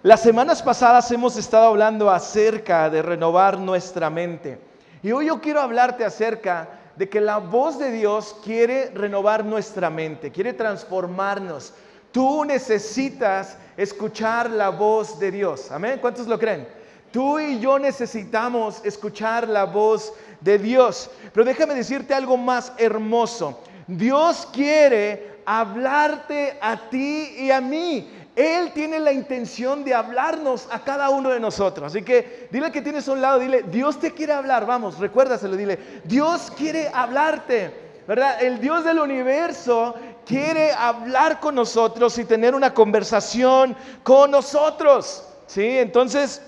Las semanas pasadas hemos estado hablando acerca de renovar nuestra mente. Y hoy yo quiero hablarte acerca de que la voz de Dios quiere renovar nuestra mente, quiere transformarnos. Tú necesitas escuchar la voz de Dios. ¿Amén? ¿Cuántos lo creen? Tú y yo necesitamos escuchar la voz de Dios. Pero déjame decirte algo más hermoso. Dios quiere hablarte a ti y a mí. Él tiene la intención de hablarnos a cada uno de nosotros. Así que dile que tienes a un lado, dile, Dios te quiere hablar. Vamos, recuérdaselo, dile, Dios quiere hablarte, ¿verdad? El Dios del universo quiere hablar con nosotros y tener una conversación con nosotros, ¿sí? Entonces,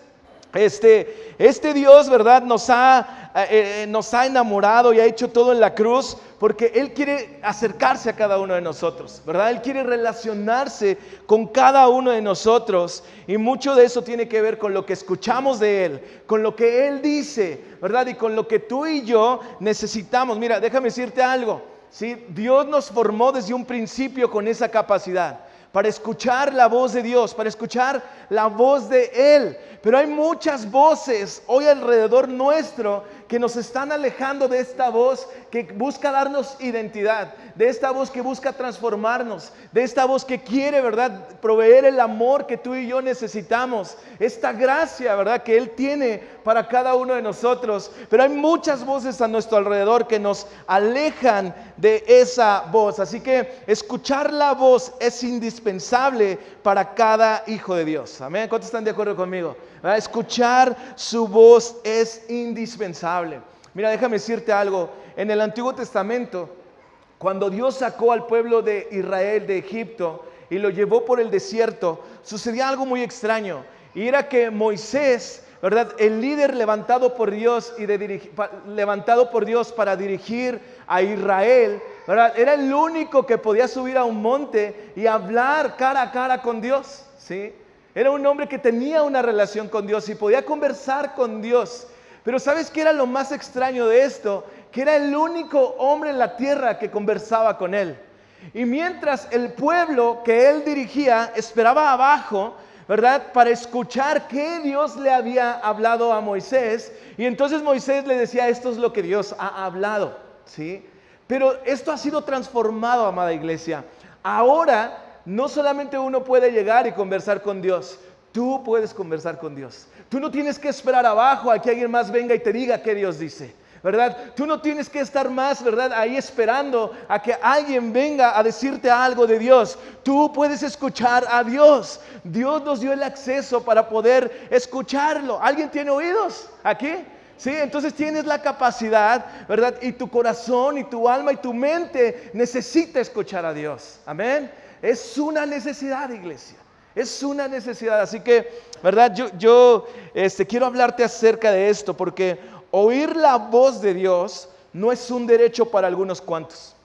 este Dios, ¿verdad? Nos ha enamorado y ha hecho todo en la cruz porque Él quiere acercarse a cada uno de nosotros, ¿verdad? Él quiere relacionarse con cada uno de nosotros y mucho de eso tiene que ver con lo que escuchamos de Él, con lo que Él dice, ¿verdad? Y con lo que tú y yo necesitamos. Mira, déjame decirte algo, ¿sí? Dios nos formó desde un principio con esa capacidad para escuchar la voz de Dios, para escuchar la voz de Él. Pero hay muchas voces hoy alrededor nuestro que nos están alejando de esta voz que busca darnos identidad, de esta voz que busca transformarnos, de esta voz que quiere, ¿verdad?, proveer el amor que tú y yo necesitamos, esta gracia, ¿verdad?, que Él tiene para cada uno de nosotros. Pero hay muchas voces a nuestro alrededor que nos alejan de esa voz. Así que escuchar la voz es indispensable para cada hijo de Dios. Amén. ¿Cuántos están de acuerdo conmigo? ¿Verdad? Escuchar su voz es indispensable. Mira, déjame decirte algo. En el Antiguo Testamento, cuando Dios sacó al pueblo de Israel de Egipto y lo llevó por el desierto, sucedía algo muy extraño. Y era que Moisés, ¿verdad?, el líder levantado por Dios para dirigir a Israel, ¿verdad?, era el único que podía subir a un monte y hablar cara a cara con Dios, ¿sí? Era un hombre que tenía una relación con Dios y podía conversar con Dios. Pero ¿sabes qué era lo más extraño de esto? Que era el único hombre en la tierra que conversaba con él. Y mientras el pueblo que él dirigía esperaba abajo, ¿verdad?, para escuchar qué Dios le había hablado a Moisés. Y entonces Moisés le decía, esto es lo que Dios ha hablado, ¿sí? Pero esto ha sido transformado, amada iglesia. Ahora no solamente uno puede llegar y conversar con Dios, tú puedes conversar con Dios. Tú no tienes que esperar abajo a que alguien más venga y te diga qué Dios dice, ¿verdad? Tú no tienes que estar más, ¿verdad?, ahí esperando a que alguien venga a decirte algo de Dios. Tú puedes escuchar a Dios. Dios nos dio el acceso para poder escucharlo. ¿Alguien tiene oídos aquí? Sí, entonces tienes la capacidad, ¿verdad? Y tu corazón y tu alma y tu mente necesita escuchar a Dios. Amén. Es una necesidad, iglesia. Es una necesidad. Así que, ¿verdad? Yo quiero hablarte acerca de esto porque oír la voz de Dios no es un derecho para algunos cuantos.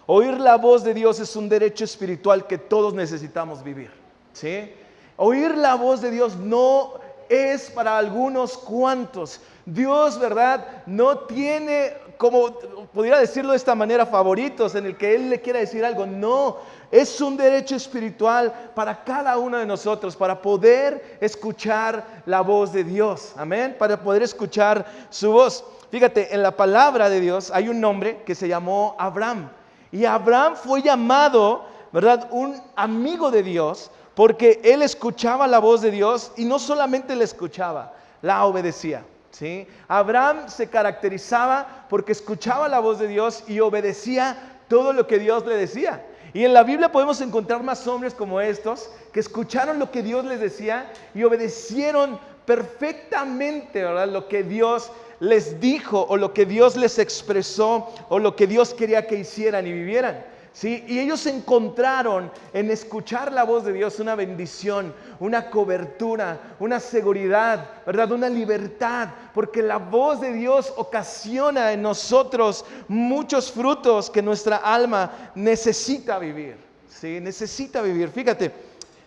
Oír la voz de Dios es un derecho espiritual que todos necesitamos vivir, ¿sí? Oír la voz de Dios no es para algunos cuantos. Dios, ¿verdad?, no tiene, como pudiera decirlo de esta manera, favoritos en el que Él le quiera decir algo. No, es un derecho espiritual para cada uno de nosotros, para poder escuchar la voz de Dios. Amén, para poder escuchar su voz. Fíjate, en la palabra de Dios hay un nombre que se llamó Abraham. Y Abraham fue llamado, ¿verdad?, un amigo de Dios, porque él escuchaba la voz de Dios y no solamente la escuchaba, la obedecía, ¿sí? Abraham se caracterizaba porque escuchaba la voz de Dios y obedecía todo lo que Dios le decía. Y en la Biblia podemos encontrar más hombres como estos que escucharon lo que Dios les decía y obedecieron perfectamente, ¿verdad?, lo que Dios les dijo o lo que Dios les expresó o lo que Dios quería que hicieran y vivieran. ¿Sí? Y ellos encontraron en escuchar la voz de Dios una bendición, una cobertura, una seguridad, ¿verdad?, una libertad, porque la voz de Dios ocasiona en nosotros muchos frutos que nuestra alma necesita vivir, ¿sí? Necesita vivir. Fíjate,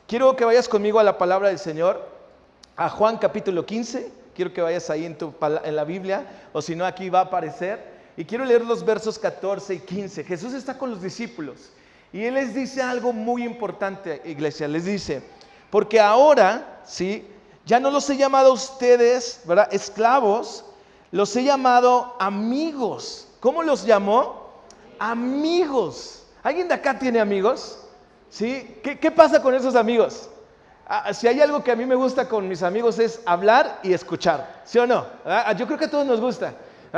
quiero que vayas conmigo a la palabra del Señor, a Juan capítulo 15, quiero que vayas ahí en la Biblia, o si no aquí va a aparecer. Y quiero leer los versos 14 y 15. Jesús está con los discípulos y Él les dice algo muy importante, iglesia. Les dice, porque ahora, ¿sí? Ya no los he llamado a ustedes, ¿verdad? Esclavos, los he llamado amigos. ¿Cómo los llamó? Amigos. ¿Alguien de acá tiene amigos? ¿Sí? ¿Qué pasa con esos amigos? Si hay algo que a mí me gusta con mis amigos es hablar y escuchar, ¿sí o no? Yo creo que a todos nos gusta.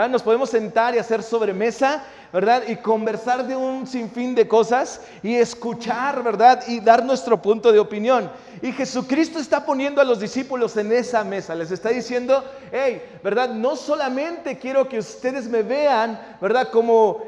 Nos podemos sentar y hacer sobremesa, ¿verdad? Y conversar de un sinfín de cosas y escuchar, ¿verdad? Y dar nuestro punto de opinión. Y Jesucristo está poniendo a los discípulos en esa mesa. Les está diciendo, hey, ¿verdad? No solamente quiero que ustedes me vean, ¿verdad? Como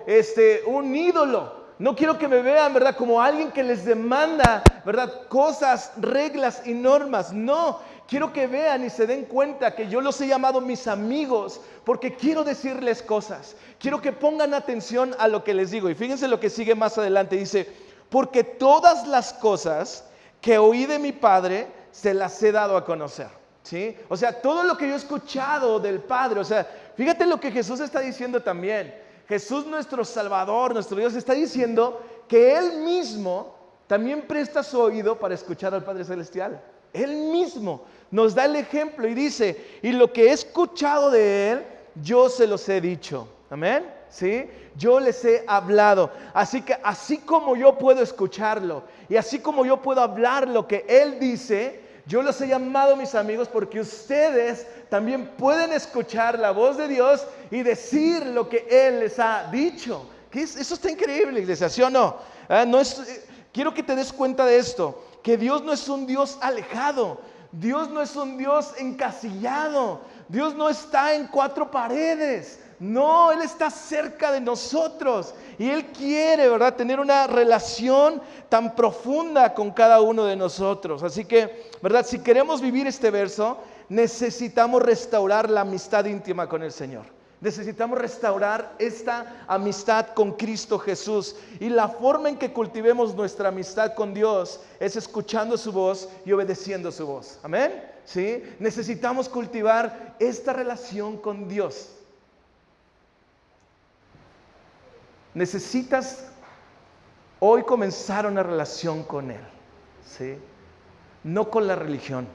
un ídolo. No quiero que me vean, ¿verdad? Como alguien que les demanda, ¿verdad? Cosas, reglas y normas. No, quiero que vean y se den cuenta que yo los he llamado mis amigos porque quiero decirles cosas. Quiero que pongan atención a lo que les digo. Y fíjense lo que sigue más adelante. Dice, porque todas las cosas que oí de mi Padre se las he dado a conocer. ¿Sí? O sea, todo lo que yo he escuchado del Padre. O sea, fíjate lo que Jesús está diciendo también. Jesús, nuestro Salvador, nuestro Dios, está diciendo que Él mismo también presta su oído para escuchar al Padre Celestial. Él mismo nos da el ejemplo y dice, y lo que he escuchado de Él, yo se los he dicho. Amén. ¿Sí? Yo les he hablado. Así que así como yo puedo escucharlo y así como yo puedo hablar lo que Él dice, yo los he llamado mis amigos porque ustedes también pueden escuchar la voz de Dios y decir lo que Él les ha dicho. Eso está increíble, iglesia, ¿sí o no? Quiero que te des cuenta de esto, que Dios no es un Dios alejado, Dios no es un Dios encasillado, Dios no está en cuatro paredes. No, Él está cerca de nosotros y Él quiere, ¿verdad?, tener una relación tan profunda con cada uno de nosotros. Así que, ¿verdad?, si queremos vivir este verso, necesitamos restaurar la amistad íntima con el Señor. Necesitamos restaurar esta amistad con Cristo Jesús. Y la forma en que cultivemos nuestra amistad con Dios es escuchando su voz y obedeciendo su voz. ¿Amén? ¿Sí? Necesitamos cultivar esta relación con Dios. Necesitas hoy comenzar una relación con Él, ¿sí? No con la religión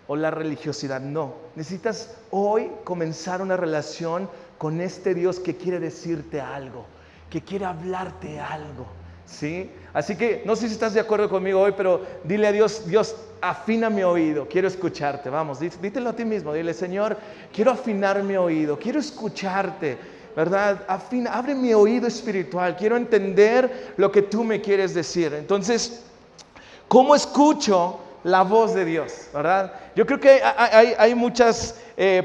o la religiosidad, no. Necesitas hoy comenzar una relación con este Dios que quiere decirte algo, que quiere hablarte algo, ¿sí? Así que no sé si estás de acuerdo conmigo hoy, pero dile a Dios, Dios, afina mi oído, quiero escucharte. Vamos, dítelo a ti mismo, dile, Señor, quiero afinar mi oído, quiero escucharte. ¿Verdad? Abre mi oído espiritual. Quiero entender lo que tú me quieres decir. Entonces, ¿cómo escucho la voz de Dios? ¿Verdad? Yo creo que hay muchas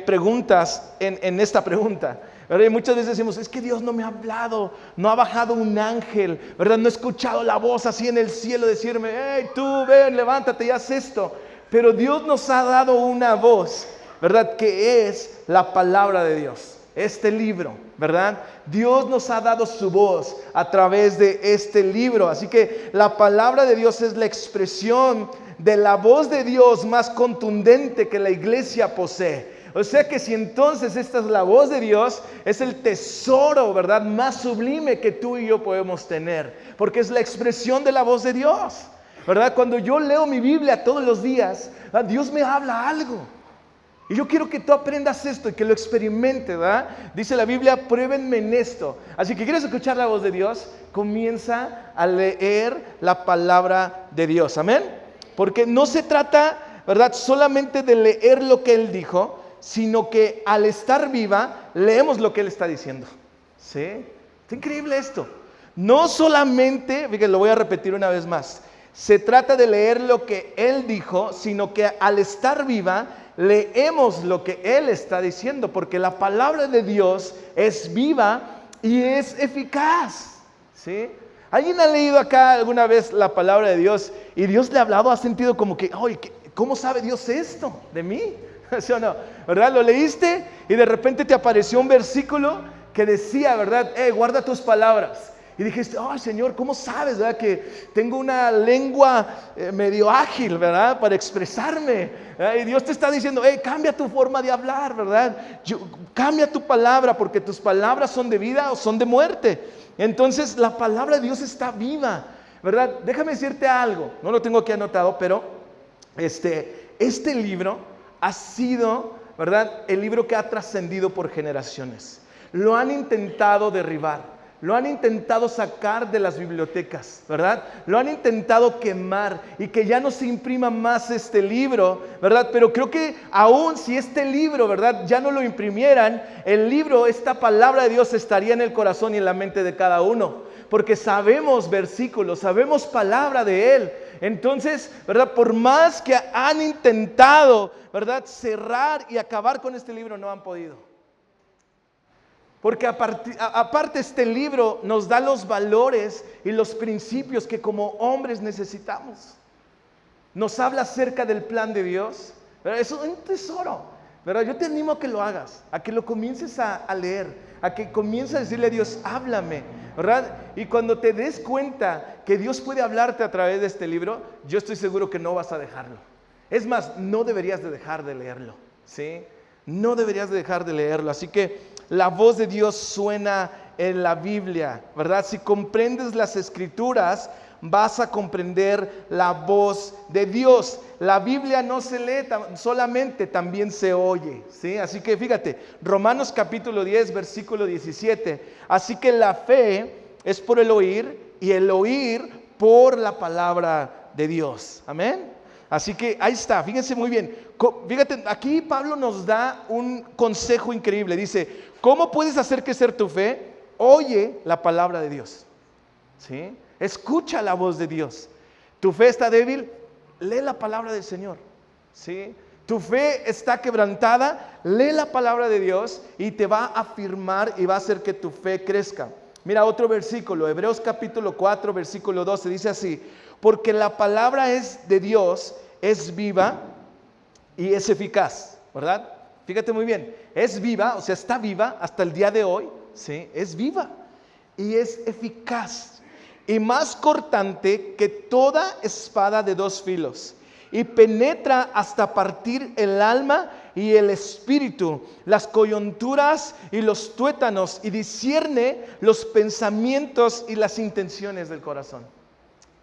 preguntas en esta pregunta. ¿Verdad? Y muchas veces decimos, es que Dios no me ha hablado, no ha bajado un ángel, ¿verdad? No he escuchado la voz así en el cielo decirme, hey, tú ven, levántate y haz esto. Pero Dios nos ha dado una voz, ¿verdad? Que es la palabra de Dios. Este libro, ¿verdad? Dios nos ha dado su voz a través de este libro. Así que la palabra de Dios es la expresión de la voz de Dios más contundente que la iglesia posee. O sea que si entonces esta es la voz de Dios, es el tesoro, ¿verdad?, más sublime que tú y yo podemos tener. Porque es la expresión de la voz de Dios, ¿verdad? Cuando yo leo mi Biblia todos los días, Dios me habla algo. Y yo quiero que tú aprendas esto y que lo experimentes, ¿verdad? Dice la Biblia, pruébenme en esto. Así que quieres escuchar la voz de Dios, comienza a leer la palabra de Dios. Amén. Porque no se trata, ¿verdad?, solamente de leer lo que Él dijo, sino que al estar viva, leemos lo que Él está diciendo. ¿Sí? Es increíble esto. No solamente, fíjate, lo voy a repetir una vez más. Se trata de leer lo que Él dijo, sino que al estar viva, leemos lo que Él está diciendo, porque la palabra de Dios es viva y es eficaz. ¿Sí? ¿Alguien ha leído acá alguna vez la palabra de Dios y Dios le ha hablado? ¿Ha sentido como que, oye, ¿cómo sabe Dios esto de mí? ¿Sí o no? ¿Verdad? Lo leíste y de repente te apareció un versículo que decía, ¿verdad? Guarda tus palabras. Y dijiste, oh Señor, ¿cómo sabes, verdad, que tengo una lengua medio ágil, verdad, para expresarme? Y Dios te está diciendo, cambia tu forma de hablar, verdad. Cambia tu palabra, porque tus palabras son de vida o son de muerte. Entonces la palabra de Dios está viva. ¿verdad? Déjame decirte algo, no lo tengo aquí anotado, pero este libro ha sido, ¿verdad?, el libro que ha trascendido por generaciones. Lo han intentado derribar. Lo han intentado sacar de las bibliotecas, ¿verdad? Lo han intentado quemar y que ya no se imprima más este libro, ¿verdad? Pero creo que aún si este libro, ¿verdad?, ya no lo imprimieran, el libro, esta palabra de Dios estaría en el corazón y en la mente de cada uno, porque sabemos versículos, sabemos palabra de Él. Entonces, ¿verdad?, por más que han intentado, ¿verdad?, cerrar y acabar con este libro, no han podido. Porque aparte este libro nos da los valores y los principios que como hombres necesitamos. Nos habla acerca del plan de Dios, ¿verdad? Eso es un tesoro, ¿verdad? Yo te animo a que lo hagas, a que lo comiences a leer, a que comiences a decirle a Dios, háblame, ¿verdad? Y cuando te des cuenta que Dios puede hablarte a través de este libro, yo estoy seguro que no vas a dejarlo. Es más, no deberías de dejar de leerlo, ¿sí? No deberías de dejar de leerlo. Así que la voz de Dios suena en la Biblia, ¿verdad? Si comprendes las Escrituras, vas a comprender la voz de Dios. La Biblia no se lee solamente, también se oye, ¿sí? Así que fíjate, Romanos capítulo 10, versículo 17. Así que la fe es por el oír y el oír por la palabra de Dios. Amén. Así que ahí está, fíjense muy bien. Fíjate, aquí Pablo nos da un consejo increíble. Dice, ¿cómo puedes hacer crecer tu fe? Oye la palabra de Dios, ¿sí? Escucha la voz de Dios. Tu fe está débil, lee la palabra del Señor, ¿sí? Tu fe está quebrantada, lee la palabra de Dios y te va a afirmar y va a hacer que tu fe crezca. Mira otro versículo, Hebreos capítulo 4, versículo 12, dice así: porque la palabra es de Dios, es viva y es eficaz, ¿verdad? Fíjate muy bien, es viva, o sea, está viva hasta el día de hoy, ¿sí? Es viva y es eficaz y más cortante que toda espada de dos filos y penetra hasta partir el alma y el espíritu, las coyunturas y los tuétanos, y discierne los pensamientos y las intenciones del corazón.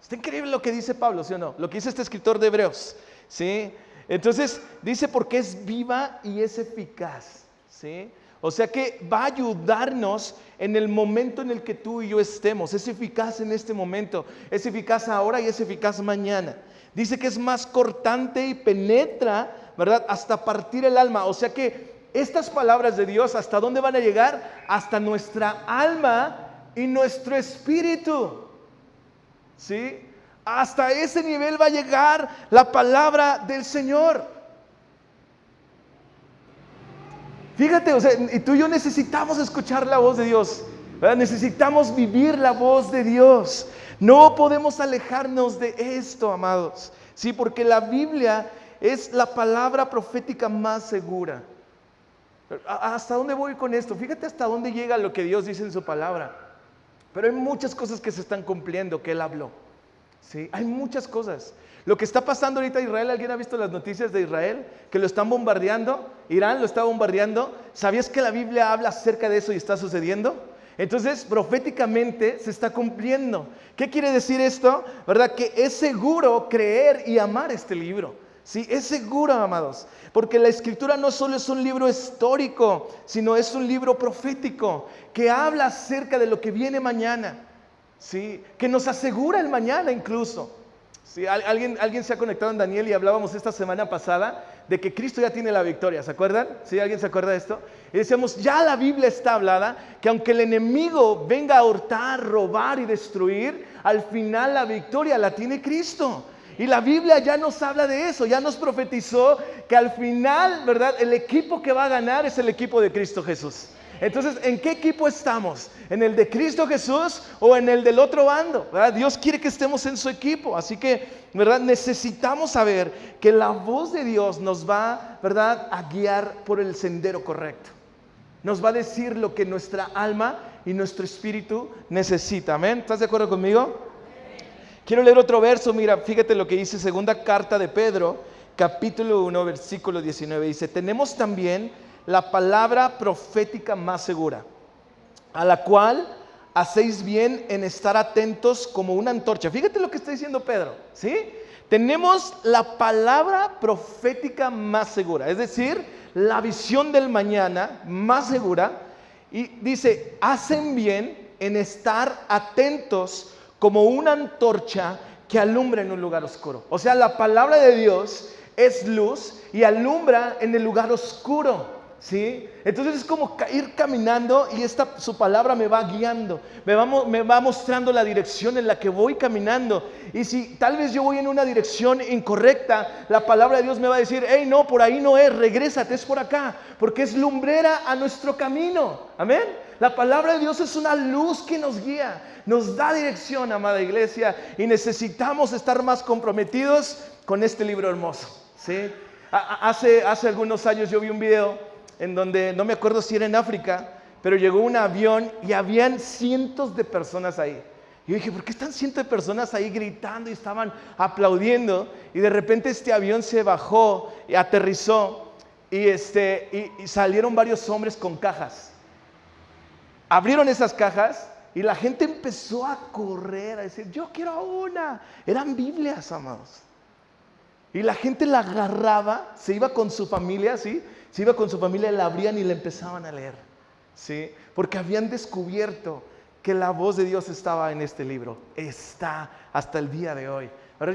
Está increíble lo que dice Pablo, ¿sí o no? Lo que dice este escritor de Hebreos, ¿sí? Entonces dice porque es viva y es eficaz, ¿sí? O sea que va a ayudarnos en el momento en el que tú y yo estemos. Es eficaz en este momento, es eficaz ahora y es eficaz mañana. Dice que es más cortante y penetra, ¿verdad?, hasta partir el alma. O sea que estas palabras de Dios, ¿hasta dónde van a llegar? Hasta nuestra alma y nuestro espíritu, ¿sí? Hasta ese nivel va a llegar la palabra del Señor. Fíjate, o sea, y tú y yo necesitamos escuchar la voz de Dios, ¿verdad? Necesitamos vivir la voz de Dios. No podemos alejarnos de esto, amados, ¿sí? Porque la Biblia es la palabra profética más segura. ¿Hasta dónde voy con esto? Fíjate hasta dónde llega lo que Dios dice en su palabra. Pero hay muchas cosas que se están cumpliendo, que Él habló, ¿sí? Hay muchas cosas. Lo que está pasando ahorita en Israel, ¿alguien ha visto las noticias de Israel? Que lo están bombardeando, Irán lo está bombardeando. ¿Sabías que la Biblia habla acerca de eso y está sucediendo? Entonces, proféticamente se está cumpliendo. ¿Qué quiere decir esto? ¿Verdad? Que es seguro creer y amar este libro. Sí, es seguro, amados, porque la Escritura no solo es un libro histórico, sino es un libro profético que habla acerca de lo que viene mañana, ¿sí? Que nos asegura el mañana incluso. ¿Sí? ¿Alguien se ha conectado en Daniel y hablábamos esta semana pasada de que Cristo ya tiene la victoria? ¿Se acuerdan? ¿Sí? ¿Alguien se acuerda de esto? Y decíamos, ya la Biblia está hablada, que aunque el enemigo venga a hurtar, robar y destruir, al final la victoria la tiene Cristo. Y la Biblia ya nos habla de eso, ya nos profetizó que al final, ¿verdad?, el equipo que va a ganar es el equipo de Cristo Jesús. Entonces, ¿en qué equipo estamos? ¿En el de Cristo Jesús o en el del otro bando? ¿Verdad? Dios quiere que estemos en su equipo, así que, ¿verdad?, necesitamos saber que la voz de Dios nos va, ¿verdad?, a guiar por el sendero correcto. Nos va a decir lo que nuestra alma y nuestro espíritu necesita. ¿Amén? ¿Estás de acuerdo conmigo? Quiero leer otro verso. Mira, fíjate lo que dice segunda carta de Pedro, capítulo 1, versículo 19. Dice, tenemos también la palabra profética más segura, a la cual hacéis bien en estar atentos como una antorcha. Fíjate lo que está diciendo Pedro, ¿sí? Tenemos la palabra profética más segura, es decir, la visión del mañana más segura. Y dice, hacen bien en estar atentos como una antorcha que alumbra en un lugar oscuro. O sea, la palabra de Dios es luz y alumbra en el lugar oscuro, ¿sí? Entonces es como ir caminando y su palabra me va guiando, me va mostrando la dirección en la que voy caminando. Y si tal vez yo voy en una dirección incorrecta, la palabra de Dios me va a decir, hey, no, por ahí no es, regrésate, es por acá, porque es lumbrera a nuestro camino. Amén. La palabra de Dios es una luz que nos guía, nos da dirección, amada iglesia, y necesitamos estar más comprometidos con este libro hermoso, ¿sí? Hace algunos años yo vi un video en donde, no me acuerdo si era en África, pero llegó un avión y habían cientos de personas ahí. Y yo dije, ¿por qué están cientos de personas ahí gritando y estaban aplaudiendo? Y de repente este avión se bajó y aterrizó y salieron varios hombres con cajas. Abrieron esas cajas y la gente empezó a correr, a decir, yo quiero una. Eran Biblias, amados. Y la gente la agarraba, se iba con su familia, ¿sí? Se iba con su familia, la abrían y la empezaban a leer, ¿sí? Porque habían descubierto que la voz de Dios estaba en este libro. Está hasta el día de hoy.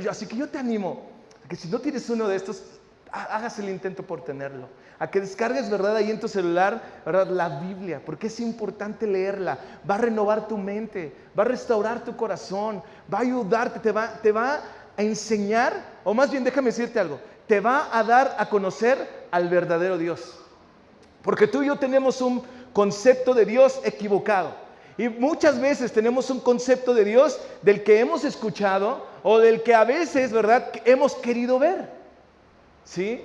Así que yo te animo a que si no tienes uno de estos, hagas el intento por tenerlo. A que descargues, ¿verdad? Ahí en tu celular, ¿verdad? La Biblia, porque es importante leerla. Va a renovar tu mente, va a restaurar tu corazón, va a ayudarte, te va a enseñar, o más bien déjame decirte algo, te va a dar a conocer al verdadero Dios. Porque tú y yo tenemos un concepto de Dios equivocado. Y muchas veces tenemos un concepto de Dios del que hemos escuchado o del que a veces, ¿verdad?, hemos querido ver. ¿Sí?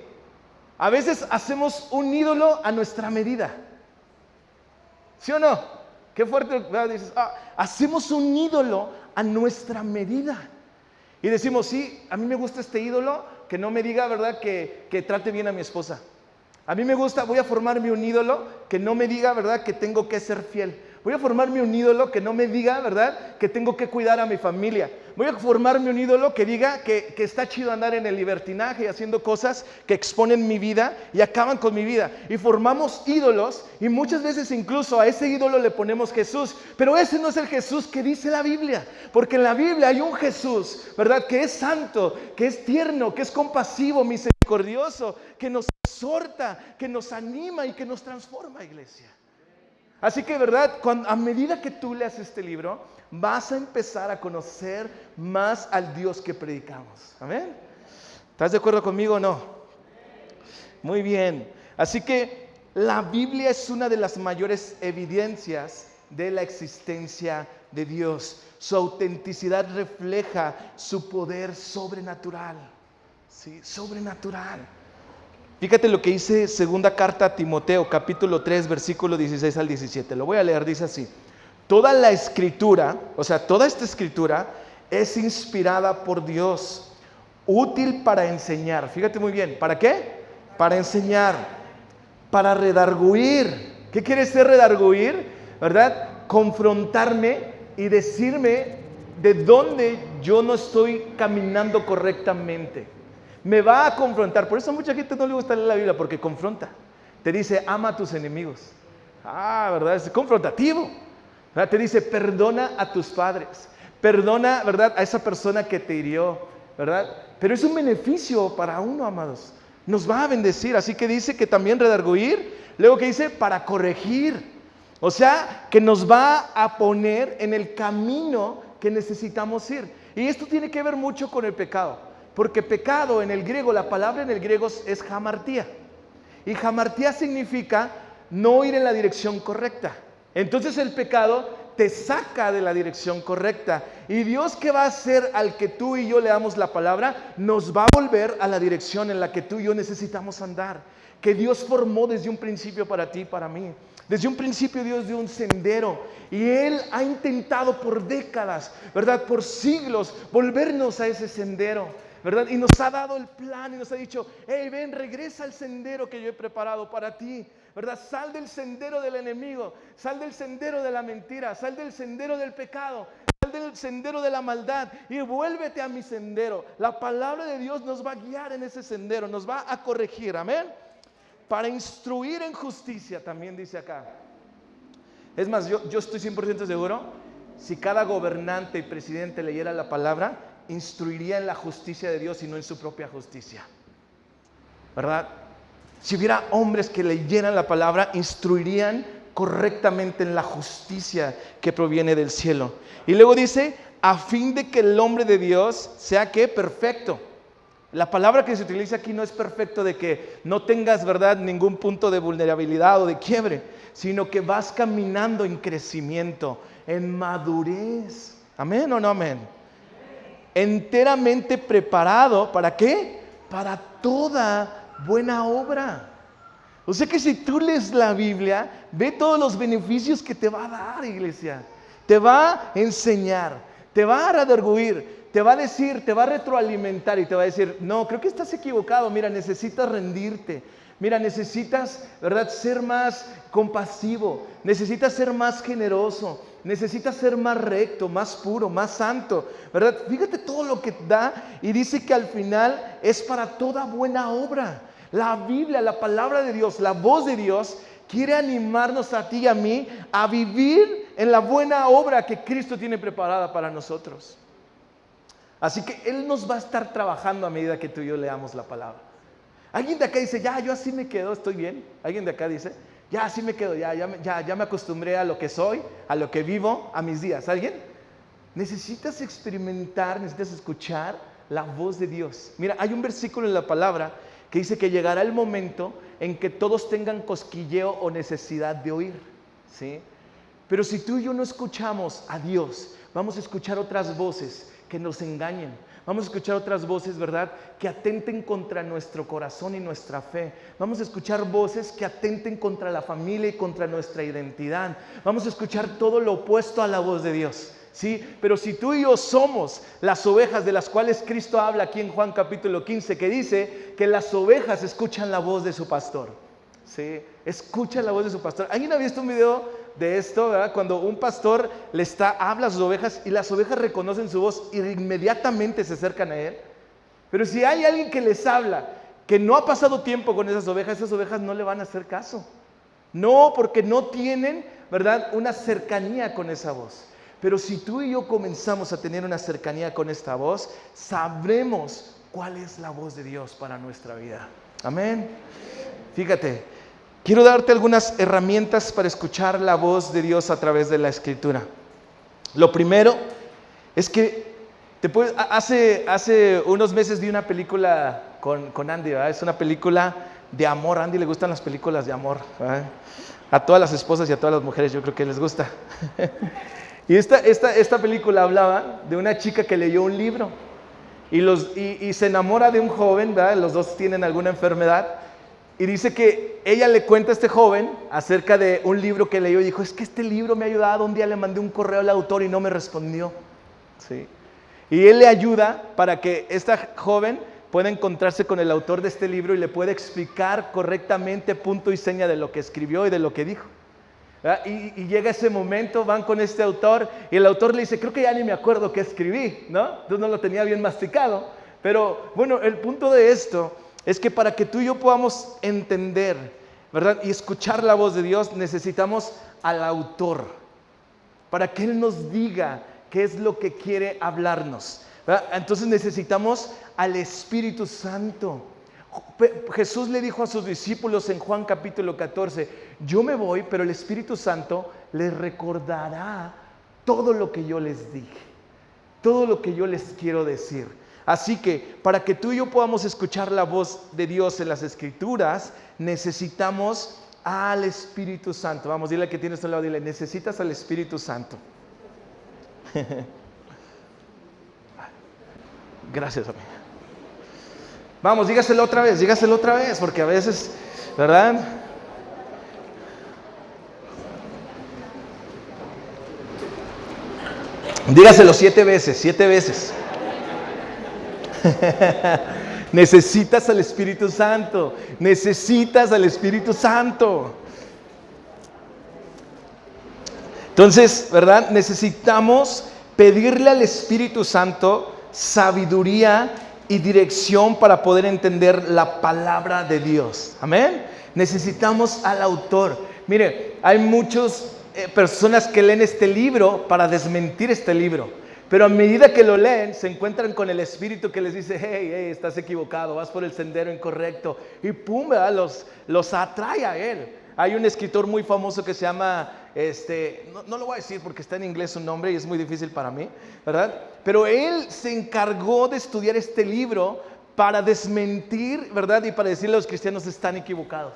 A veces hacemos un ídolo a nuestra medida. ¿Sí o no? Qué fuerte, ¿verdad? Dices, hacemos un ídolo a nuestra medida. Y decimos, sí, a mí me gusta este ídolo, que no me diga, ¿verdad?, que trate bien a mi esposa. A mí me gusta, voy a formarme un ídolo que no me diga, ¿verdad?, que tengo que ser fiel. Voy a formarme un ídolo que no me diga, ¿verdad?, que tengo que cuidar a mi familia. Voy a formarme un ídolo que diga que está chido andar en el libertinaje y haciendo cosas que exponen mi vida y acaban con mi vida. Y formamos ídolos y muchas veces incluso a ese ídolo le ponemos Jesús. Pero ese no es el Jesús que dice la Biblia. Porque en la Biblia hay un Jesús, ¿verdad?, que es santo, que es tierno, que es compasivo, misericordioso, que nos exhorta, que nos anima y que nos transforma, iglesia. Así que, ¿verdad?, a medida que tú leas este libro, vas a empezar a conocer más al Dios que predicamos. ¿Amén? ¿Estás de acuerdo conmigo o no? Muy bien. Así que la Biblia es una de las mayores evidencias de la existencia de Dios. Su autenticidad refleja su poder sobrenatural. ¿Sí? Sobrenatural. Fíjate lo que dice segunda carta a Timoteo, capítulo 3, versículo 16 al 17. Lo voy a leer, dice así. Toda la escritura, o sea, toda esta escritura es inspirada por Dios, útil para enseñar. Fíjate muy bien, ¿para qué? Para enseñar, para redarguir. ¿Qué quiere decir redarguir? ¿Verdad? Confrontarme y decirme de dónde yo no estoy caminando correctamente. Me va a confrontar. Por eso a mucha gente no le gusta leer la Biblia, porque confronta. Te dice, ama a tus enemigos. ¿Verdad? Es confrontativo. ¿Verdad? Te dice, perdona a tus padres. Perdona, ¿verdad?, a esa persona que te hirió. ¿Verdad? Pero es un beneficio para uno, amados. Nos va a bendecir. Así que dice que también redarguir. Luego que dice, para corregir. O sea, que nos va a poner en el camino que necesitamos ir. Y esto tiene que ver mucho con el pecado. Porque pecado en el griego, la palabra en el griego es hamartía. Y hamartía significa no ir en la dirección correcta. Entonces el pecado te saca de la dirección correcta. Y Dios, ¿qué va a hacer al que tú y yo leamos la palabra? Nos va a volver a la dirección en la que tú y yo necesitamos andar. Que Dios formó desde un principio para ti y para mí. Desde un principio Dios dio un sendero y Él ha intentado por décadas, ¿verdad?, por siglos, volvernos a ese sendero. ¿Verdad? Y nos ha dado el plan y nos ha dicho, hey, ven, regresa al sendero que yo he preparado para ti. ¿verdad? Sal del sendero del enemigo, sal del sendero de la mentira, sal del sendero del pecado, sal del sendero de la maldad y vuélvete a mi sendero. La palabra de Dios nos va a guiar en ese sendero, nos va a corregir, amén. Para instruir en justicia, también dice acá. Es más, yo estoy 100% seguro, si cada gobernante y presidente leyera la palabra, instruiría en la justicia de Dios y no en su propia justicia, ¿verdad? Si hubiera hombres que leyeran la palabra, instruirían correctamente en la justicia que proviene del cielo. Y luego dice, a fin de que el hombre de Dios sea ¿qué? Perfecto. La palabra que se utiliza aquí no es perfecto de que no tengas, ¿verdad?, ningún punto de vulnerabilidad o de quiebre, sino que vas caminando en crecimiento, en madurez. ¿Amén o no amén? Enteramente preparado, ¿para qué? Para toda buena obra. O sea que si tú lees la Biblia, ve todos los beneficios que te va a dar, iglesia. Te va a enseñar, te va a redarguir, te va a decir, te va a retroalimentar y te va a decir, no, creo que estás equivocado, mira, necesitas rendirte. Mira, necesitas, ¿verdad?, ser más compasivo, necesitas ser más generoso, necesitas ser más recto, más puro, más santo, ¿verdad? Fíjate todo lo que da y dice que al final es para toda buena obra. La Biblia, la palabra de Dios, la voz de Dios quiere animarnos a ti y a mí a vivir en la buena obra que Cristo tiene preparada para nosotros. Así que Él nos va a estar trabajando a medida que tú y yo leamos la palabra. Alguien de acá dice, ya, yo así me quedo, estoy bien. Alguien de acá dice, ya así me quedo, ya me acostumbré a lo que soy, a lo que vivo, a mis días. ¿Alguien? Necesitas experimentar, necesitas escuchar la voz de Dios. Mira, hay un versículo en la palabra que dice que llegará el momento en que todos tengan cosquilleo o necesidad de oír, ¿sí? Pero si tú y yo no escuchamos a Dios, vamos a escuchar otras voces que nos engañen. Vamos a escuchar otras voces, ¿verdad?, que atenten contra nuestro corazón y nuestra fe. Vamos a escuchar voces que atenten contra la familia y contra nuestra identidad. Vamos a escuchar todo lo opuesto a la voz de Dios, ¿sí? Pero si tú y yo somos las ovejas de las cuales Cristo habla aquí en Juan capítulo 15, que dice que las ovejas escuchan la voz de su pastor, ¿sí? Escuchan la voz de su pastor. ¿Alguien ha visto un video de esto, ¿verdad? Cuando un pastor habla a sus ovejas y las ovejas reconocen su voz y inmediatamente se acercan a él. Pero si hay alguien que les habla, que no ha pasado tiempo con esas ovejas no le van a hacer caso. No, porque no tienen, ¿verdad?, una cercanía con esa voz. Pero si tú y yo comenzamos a tener una cercanía con esta voz, sabremos cuál es la voz de Dios para nuestra vida. Amén. Fíjate. Quiero darte algunas herramientas para escuchar la voz de Dios a través de la Escritura. Lo primero es que hace unos meses vi una película con Andy, ¿verdad? Es una película de amor. A Andy le gustan las películas de amor, ¿verdad? A todas las esposas y a todas las mujeres yo creo que les gusta. Y esta película hablaba de una chica que leyó un libro y se enamora de un joven, ¿verdad? Los dos tienen alguna enfermedad. Y dice que ella le cuenta a este joven acerca de un libro que leyó y dijo, es que este libro me ha ayudado. Un día le mandé un correo al autor y no me respondió, ¿sí? Y él le ayuda para que esta joven pueda encontrarse con el autor de este libro y le pueda explicar correctamente punto y seña de lo que escribió y de lo que dijo. Y llega ese momento, van con este autor y el autor le dice, creo que ya ni me acuerdo qué escribí, ¿no? Entonces no lo tenía bien masticado. Pero bueno, el punto de esto es que para que tú y yo podamos entender, ¿verdad?, y escuchar la voz de Dios, necesitamos al autor, para que Él nos diga qué es lo que quiere hablarnos, ¿verdad? Entonces necesitamos al Espíritu Santo. Jesús le dijo a sus discípulos en Juan capítulo 14, yo me voy, pero el Espíritu Santo les recordará todo lo que yo les dije, todo lo que yo les quiero decir. Así que para que tú y yo podamos escuchar la voz de Dios en las Escrituras, necesitamos al Espíritu Santo. Vamos, dile al que tienes a un lado, dile, necesitas al Espíritu Santo. Gracias, amiga. Vamos, dígaselo otra vez, porque a veces, ¿verdad? Dígaselo 7 veces. Necesitas al Espíritu Santo. Entonces, ¿verdad? Necesitamos pedirle al Espíritu Santo sabiduría y dirección para poder entender la palabra de Dios. Amén. Necesitamos al autor. Mire, hay muchas personas que leen este libro para desmentir este libro. Pero a medida que lo leen, se encuentran con el Espíritu que les dice, hey, estás equivocado, vas por el sendero incorrecto. Y pum, ¿verdad? Los atrae a él. Hay un escritor muy famoso que se llama, no lo voy a decir porque está en inglés su nombre y es muy difícil para mí, ¿verdad? Pero él se encargó de estudiar este libro para desmentir, ¿verdad? Y para decirle a los cristianos están equivocados.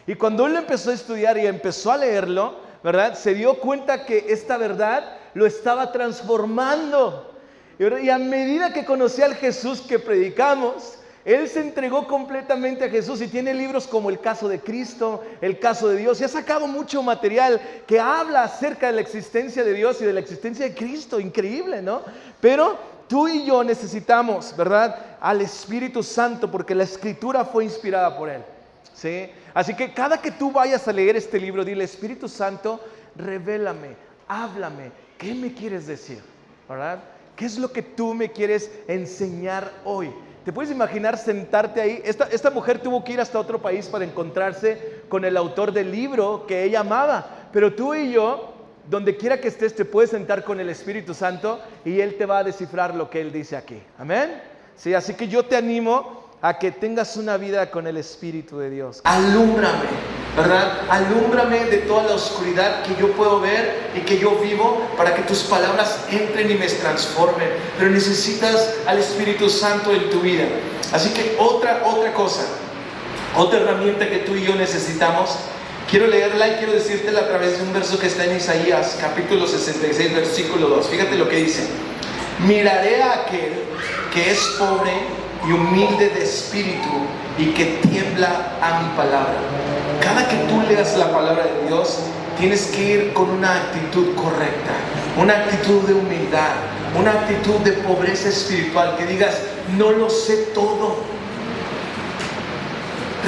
Y cuando él empezó a estudiar y empezó a leerlo, ¿verdad? Se dio cuenta que esta verdad lo estaba transformando. Y a medida que conocía al Jesús que predicamos, él se entregó completamente a Jesús y tiene libros como El caso de Cristo, El caso de Dios, y ha sacado mucho material que habla acerca de la existencia de Dios y de la existencia de Cristo. Increíble, ¿no? Pero tú y yo necesitamos, ¿verdad?, al Espíritu Santo, porque la Escritura fue inspirada por Él, ¿sí? Así que cada que tú vayas a leer este libro, dile, Espíritu Santo, revélame, háblame, ¿qué me quieres decir? ¿Verdad? ¿Qué es lo que tú me quieres enseñar hoy? ¿Te puedes imaginar sentarte ahí? Esta mujer tuvo que ir hasta otro país para encontrarse con el autor del libro que ella amaba. Pero tú y yo, donde quiera que estés, te puedes sentar con el Espíritu Santo y Él te va a descifrar lo que Él dice aquí. ¿Amén? Sí, así que yo te animo a que tengas una vida con el Espíritu de Dios. Alúmbrame, ¿verdad? Alúmbrame de toda la oscuridad que yo puedo ver y que yo vivo, para que tus palabras entren y me transformen. Pero necesitas al Espíritu Santo en tu vida. Así que otra cosa, otra herramienta que tú y yo necesitamos, quiero leerla y quiero decírtela a través de un verso que está en Isaías, capítulo 66, versículo 2. Fíjate lo que dice. Miraré a aquel que es pobre y humilde de espíritu y que tiembla a mi palabra. Cada que tú leas la palabra de Dios, tienes que ir con una actitud correcta, una actitud de humildad, una actitud de pobreza espiritual, que digas, no lo sé todo.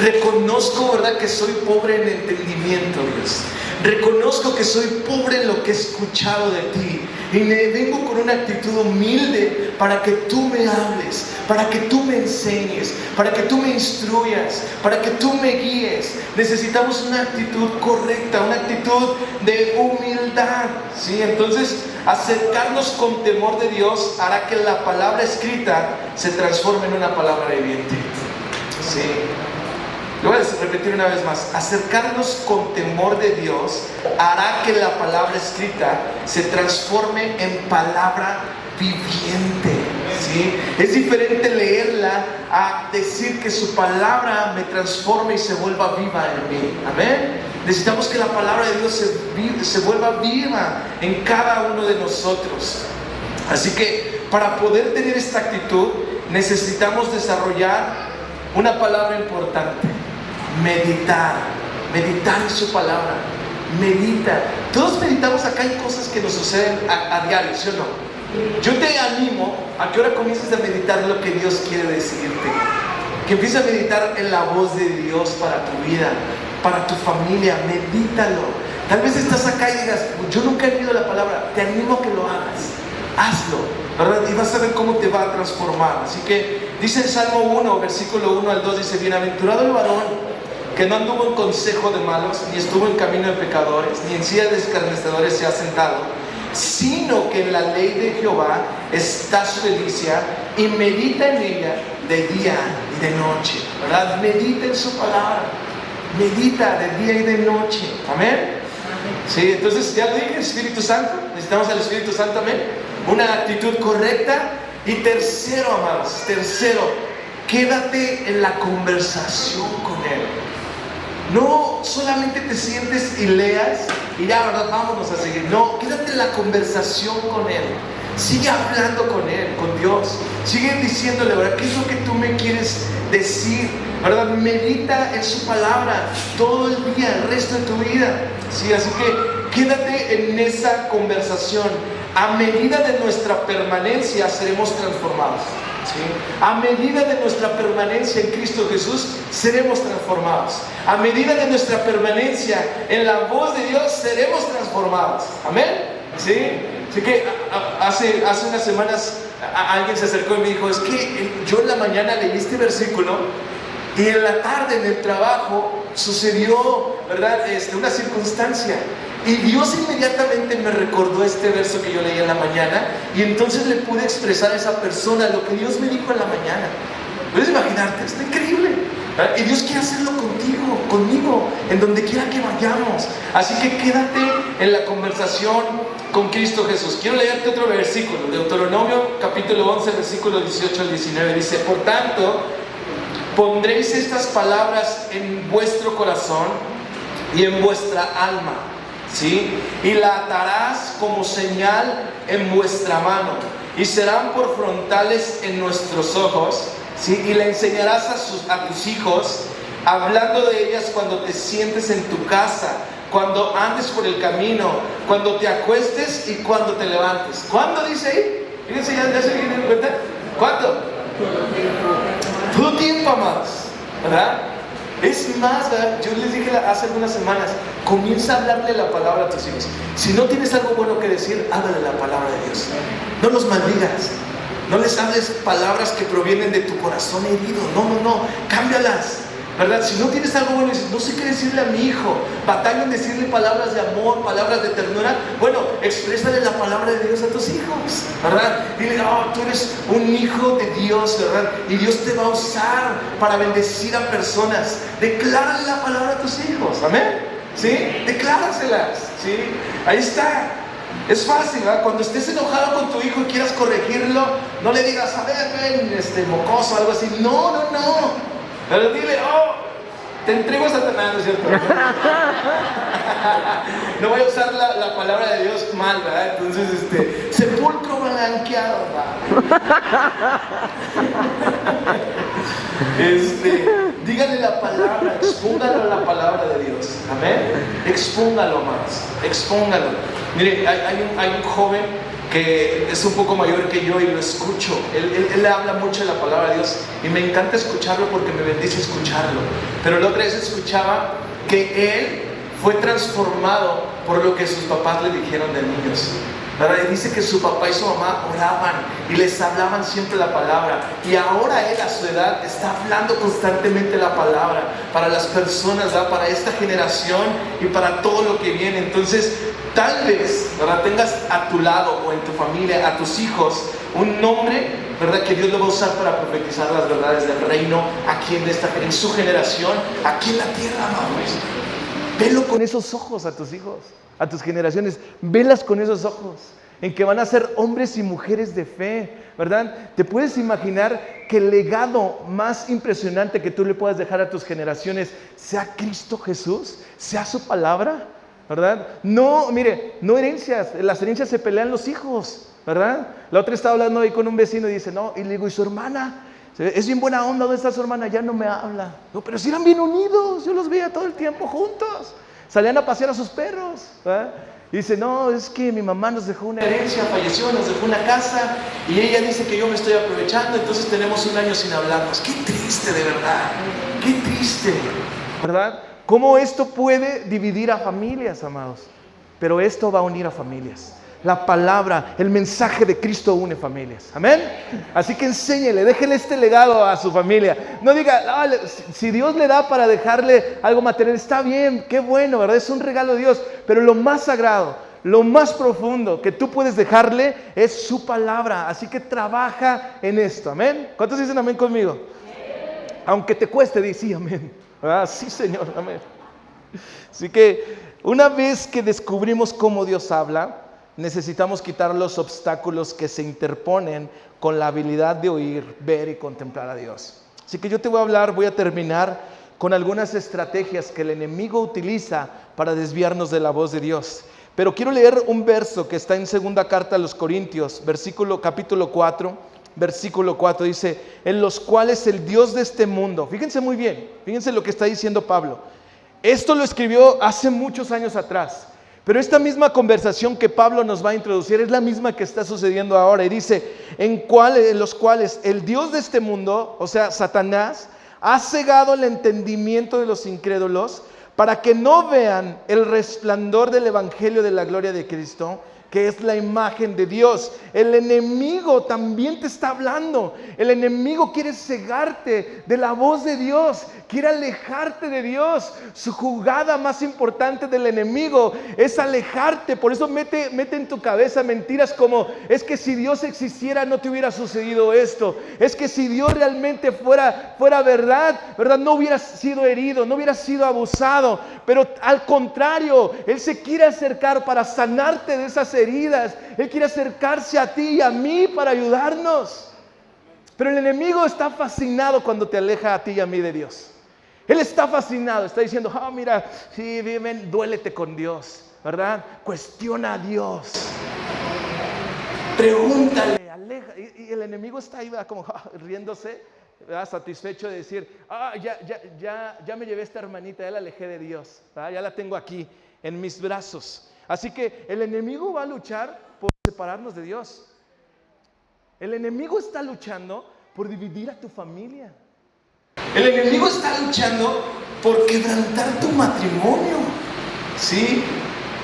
Reconozco, ¿verdad?, que soy pobre en entendimiento, Dios. Reconozco que soy pobre en lo que he escuchado de ti. Y me vengo con una actitud humilde para que tú me hables, para que tú me enseñes, para que tú me instruyas, para que tú me guíes. Necesitamos una actitud correcta, una actitud de humildad, ¿sí? Entonces, acercarnos con temor de Dios hará que la palabra escrita se transforme en una palabra viviente, ¿sí? Lo voy a repetir una vez más. Acercarnos con temor de Dios hará que la palabra escrita se transforme en palabra viviente, ¿sí? Es diferente leerla a decir que su palabra me transforme y se vuelva viva en mí. Amén. Necesitamos que la palabra de Dios se vuelva viva en cada uno de nosotros. Así que para poder tener esta actitud necesitamos desarrollar una palabra importante. Meditar en su palabra. Medita. Todos meditamos acá en cosas que nos suceden a diario, ¿sí o no? Yo te animo a que ahora comiences a meditar lo que Dios quiere decirte, que empieces a meditar en la voz de Dios para tu vida, para tu familia. Medítalo. Tal vez estás acá y digas, yo nunca he leído la palabra. Te animo a que lo hagas. Hazlo, ¿verdad? Y vas a ver cómo te va a transformar. Así que dice en Salmo 1, versículo 1 al 2, dice, bienaventurado el varón que no anduvo en consejo de malos, ni estuvo en camino de pecadores, ni en silla de escarnecedores se ha sentado, sino que en la ley de Jehová está su delicia, y medita en ella de día y de noche, ¿verdad? Medita en su palabra, medita de día y de noche. Amén. Sí, entonces ya lo dije, Espíritu Santo, necesitamos al Espíritu Santo, amén. Una actitud correcta. Y tercero, amados, quédate en la conversación con Él. No solamente te sientes y leas y ya, ¿verdad? Vámonos a seguir. No, quédate en la conversación con Él. Sigue hablando con Él, con Dios. Sigue diciéndole, ¿verdad? ¿Qué es lo que tú me quieres decir? ¿Verdad? Medita en su palabra todo el día, el resto de tu vida. Sí, así que quédate en esa conversación. a medida de nuestra permanencia seremos transformados. ¿Sí? A medida de nuestra permanencia en Cristo Jesús seremos transformados. A medida de nuestra permanencia en la voz de Dios seremos transformados. Amén. ¿Sí? Así que hace unas semanas alguien se acercó y me dijo, es que yo en la mañana leí este versículo y en la tarde en el trabajo sucedió, ¿verdad? Una circunstancia. Y Dios inmediatamente me recordó este verso que yo leí en la mañana, y entonces le pude expresar a esa persona lo que Dios me dijo en la mañana. ¿Puedes imaginarte? Está increíble. Y Dios quiere hacerlo conmigo, en donde quiera que vayamos. Así que quédate en la conversación con Cristo Jesús. Quiero leerte otro versículo, Deuteronomio capítulo 11, versículo 18 al 19. Dice, por tanto, pondréis estas palabras en vuestro corazón y en vuestra alma, ¿sí? Y la atarás como señal en vuestra mano, y serán por frontales en nuestros ojos, ¿sí? Y la enseñarás a tus hijos, hablando de ellas cuando te sientes en tu casa, cuando andes por el camino, cuando te acuestes y cuando te levantes. ¿Cuándo dice ahí? Fíjense, ya se viene en cuenta. ¿Cuánto? Todo tiempo, amados, ¿verdad? Es más, ¿verdad? Yo les dije hace algunas semanas, comienza a hablarle la palabra a tus hijos. Si no tienes algo bueno que decir, háblale la palabra de Dios. No los maldigas. No les hables palabras que provienen de tu corazón herido. No, cámbialas, ¿verdad? Si no tienes algo bueno y dices, no sé qué decirle a mi hijo, batalla en decirle palabras de amor, palabras de ternura, bueno, exprésale la palabra de Dios a tus hijos, ¿verdad? Dile, tú eres un hijo de Dios, ¿verdad? Y Dios te va a usar para bendecir a personas. Declárale la palabra a tus hijos, ¿amén? ¿Sí? Decláraselas, ¿sí? Ahí está. Es fácil, ¿verdad? Cuando estés enojado con tu hijo y quieras corregirlo, no le digas, a ver, ven, mocoso, algo así. No. Pero dile, te entrego a Satanás, ¿no es cierto? No voy a usar la palabra de Dios mal, ¿verdad? Entonces, sepulcro blanqueado, ¿verdad? Dígale la palabra, expóngalo la palabra de Dios. Amén. Expóngalo más, expóngalo. Mire, hay un joven que es un poco mayor que yo y lo escucho. Él habla mucho de la palabra de Dios y me encanta escucharlo porque me bendice escucharlo. Pero la otra vez escuchaba que él fue transformado por lo que sus papás le dijeron de niños, ¿verdad? Y dice que su papá y su mamá oraban y les hablaban siempre la palabra, y ahora él a su edad está hablando constantemente la palabra para las personas, ¿verdad? Para esta generación y para todo lo que viene. Entonces tal vez, ¿verdad?, tengas a tu lado o en tu familia, a tus hijos, un hombre, ¿verdad?, que Dios lo va a usar para profetizar las verdades del reino aquí en su generación, aquí en la tierra, vamos. Velo con esos ojos a tus hijos, a tus generaciones, velas con esos ojos, en que van a ser hombres y mujeres de fe, ¿verdad? ¿Te puedes imaginar que el legado más impresionante que tú le puedas dejar a tus generaciones sea Cristo Jesús, sea su palabra? ¿Verdad? No, mire, no herencias, las herencias se pelean los hijos, ¿verdad? La otra estaba hablando ahí con un vecino y dice, no, y le digo, ¿y su hermana? Es bien buena onda, ¿dónde está su hermana? Ya no me habla. No, pero si eran bien unidos, yo los veía todo el tiempo juntos, salían a pasear a sus perros, ¿verdad? Y dice, no, es que mi mamá nos dejó una herencia, falleció, nos dejó una casa, y ella dice que yo me estoy aprovechando, entonces tenemos un año sin hablarnos. Qué triste, de verdad, qué triste, ¿verdad? ¿Cómo esto puede dividir a familias, amados? Pero esto va a unir a familias. La palabra, el mensaje de Cristo une familias. Amén. Así que enséñele, déjele este legado a su familia. No diga, si Dios le da para dejarle algo material, está bien, qué bueno, ¿verdad? Es un regalo de Dios. Pero lo más sagrado, lo más profundo que tú puedes dejarle es su palabra. Así que trabaja en esto. Amén. ¿Cuántos dicen amén conmigo? Amén. Aunque te cueste, di sí, amén. ¿Verdad? Sí, Señor, amén. Así que una vez que descubrimos cómo Dios habla, necesitamos quitar los obstáculos que se interponen con la habilidad de oír, ver y contemplar a Dios. Así que yo te voy a terminar con algunas estrategias que el enemigo utiliza para desviarnos de la voz de Dios. Pero quiero leer un verso que está en segunda carta a los Corintios, capítulo 4, versículo 4, dice, en los cuales el Dios de este mundo, fíjense muy bien, fíjense lo que está diciendo Pablo. Esto lo escribió hace muchos años atrás, Pero esta misma conversación que Pablo nos va a introducir es la misma que está sucediendo ahora. Y dice, en los cuales el Dios de este mundo, o sea, Satanás, ha cegado el entendimiento de los incrédulos para que no vean el resplandor del evangelio de la gloria de Cristo, que es la imagen de Dios. El enemigo también te está hablando. El enemigo quiere cegarte de la voz de Dios, quiere alejarte de Dios. Su jugada más importante del enemigo es alejarte. Por eso mete en tu cabeza mentiras como: es que si Dios existiera no te hubiera sucedido esto. Es que si Dios realmente fuera verdad, no hubieras sido herido, no hubieras sido abusado. Pero al contrario, Él se quiere acercar para sanarte de esas heridas. Él quiere acercarse a ti y a mí para ayudarnos. Pero el enemigo está fascinado cuando te aleja a ti y a mí de Dios. Él está fascinado, está diciendo: mira, sí, ven, duélete con Dios, ¿verdad? Cuestiona a Dios, pregúntale, aleja. Y el enemigo está ahí, ¿verdad? Como riéndose, ¿verdad? Satisfecho de decir: ya me llevé a esta hermanita, ya la alejé de Dios, ¿verdad? Ya la tengo aquí en mis brazos. Así que el enemigo va a luchar por separarnos de Dios. El enemigo está luchando por dividir a tu familia. El enemigo está luchando por quebrantar tu matrimonio. ¿Sí?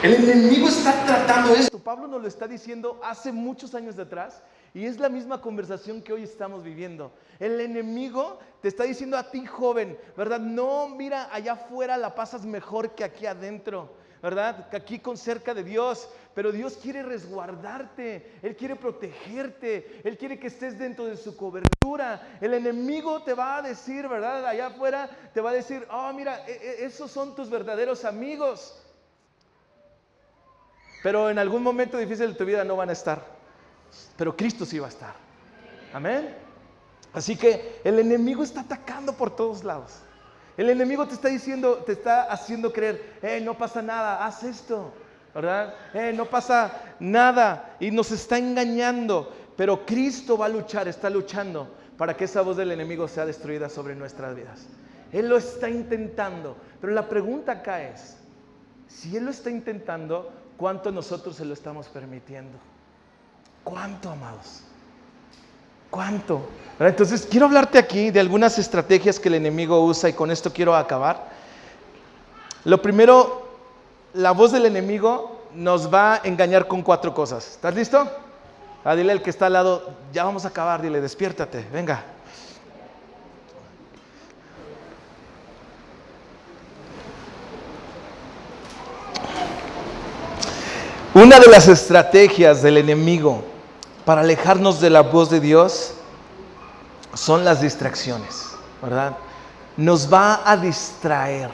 El enemigo está tratando esto. Pablo nos lo está diciendo hace muchos años atrás, y es la misma conversación que hoy estamos viviendo. El enemigo te está diciendo a ti, joven, ¿verdad? No, mira, allá afuera la pasas mejor que aquí adentro, ¿verdad? Que aquí cerca de Dios. Pero Dios quiere resguardarte, Él quiere protegerte, Él quiere que estés dentro de su cobertura. El enemigo te va a decir, ¿verdad? Allá afuera te va a decir: mira, esos son tus verdaderos amigos. Pero en algún momento difícil de tu vida no van a estar. Pero Cristo sí va a estar. Amén. Así que el enemigo está atacando por todos lados. El enemigo te está diciendo, te está haciendo creer: no pasa nada, haz esto, ¿verdad? No pasa nada, y nos está engañando. Pero Cristo va a luchar, está luchando para que esa voz del enemigo sea destruida sobre nuestras vidas. Él lo está intentando, pero la pregunta acá es: si Él lo está intentando, ¿cuánto nosotros se lo estamos permitiendo? ¿Cuánto, amados? ¿Cuánto? Entonces quiero hablarte aquí de algunas estrategias que el enemigo usa, y con esto quiero acabar. Lo primero, la voz del enemigo nos va a engañar con 4 cosas. ¿Estás listo? Dile al que está al lado: ya vamos a acabar, dile, despiértate, venga. Una de las estrategias del enemigo para alejarnos de la voz de Dios son las distracciones, ¿verdad? Nos va a distraer,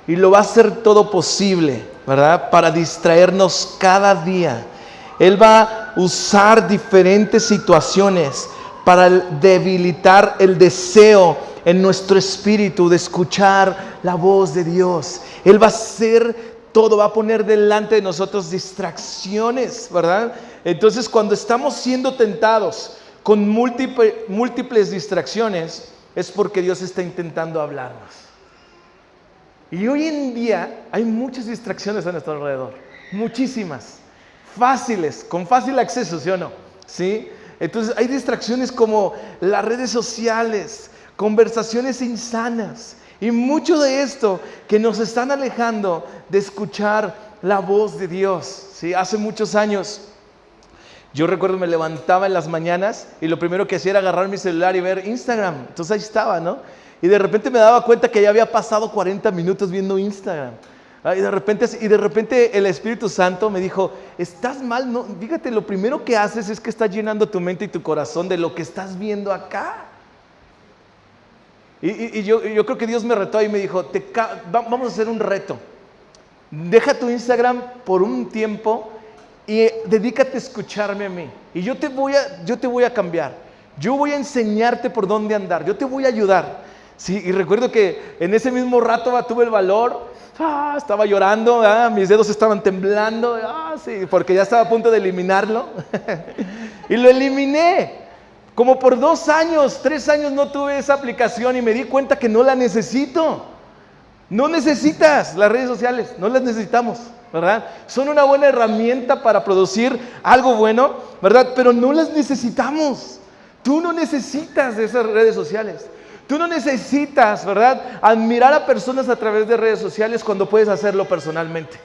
y lo va a hacer todo posible, ¿verdad? Para distraernos cada día. Él va a usar diferentes situaciones para debilitar el deseo en nuestro espíritu de escuchar la voz de Dios. Él va a hacer todo, va a poner delante de nosotros distracciones, ¿verdad? Entonces, cuando estamos siendo tentados con múltiples distracciones, es porque Dios está intentando hablarnos. Y hoy en día hay muchas distracciones a nuestro alrededor, muchísimas, fáciles, con fácil acceso, ¿sí o no? ¿Sí? Entonces hay distracciones como las redes sociales, conversaciones insanas, y mucho de esto que nos están alejando de escuchar la voz de Dios. ¿Sí? Hace muchos años, yo recuerdo, me levantaba en las mañanas y lo primero que hacía era agarrar mi celular y ver Instagram. Entonces ahí estaba, ¿no? Y de repente me daba cuenta que ya había pasado 40 minutos viendo Instagram. Y de repente el Espíritu Santo me dijo: estás mal, ¿no? Fíjate, lo primero que haces es que estás llenando tu mente y tu corazón de lo que estás viendo acá. Y yo creo que Dios me retó y me dijo: vamos a hacer un reto. Deja tu Instagram por un tiempo y dedícate a escucharme a mí. Y yo te voy a cambiar. Yo voy a enseñarte por dónde andar. Yo te voy a ayudar. Sí, y recuerdo que en ese mismo rato tuve el valor. Estaba llorando, mis dedos estaban temblando. Sí, porque ya estaba a punto de eliminarlo. Y lo eliminé. Como por 2 años, 3 años no tuve esa aplicación y me di cuenta que no la necesito. No necesitas las redes sociales, no las necesitamos. ¿verdad? Son una buena herramienta para producir algo bueno, ¿verdad? Pero no las necesitamos. Tú no necesitas de esas redes sociales. Tú no necesitas, ¿verdad?, admirar a personas a través de redes sociales cuando puedes hacerlo personalmente.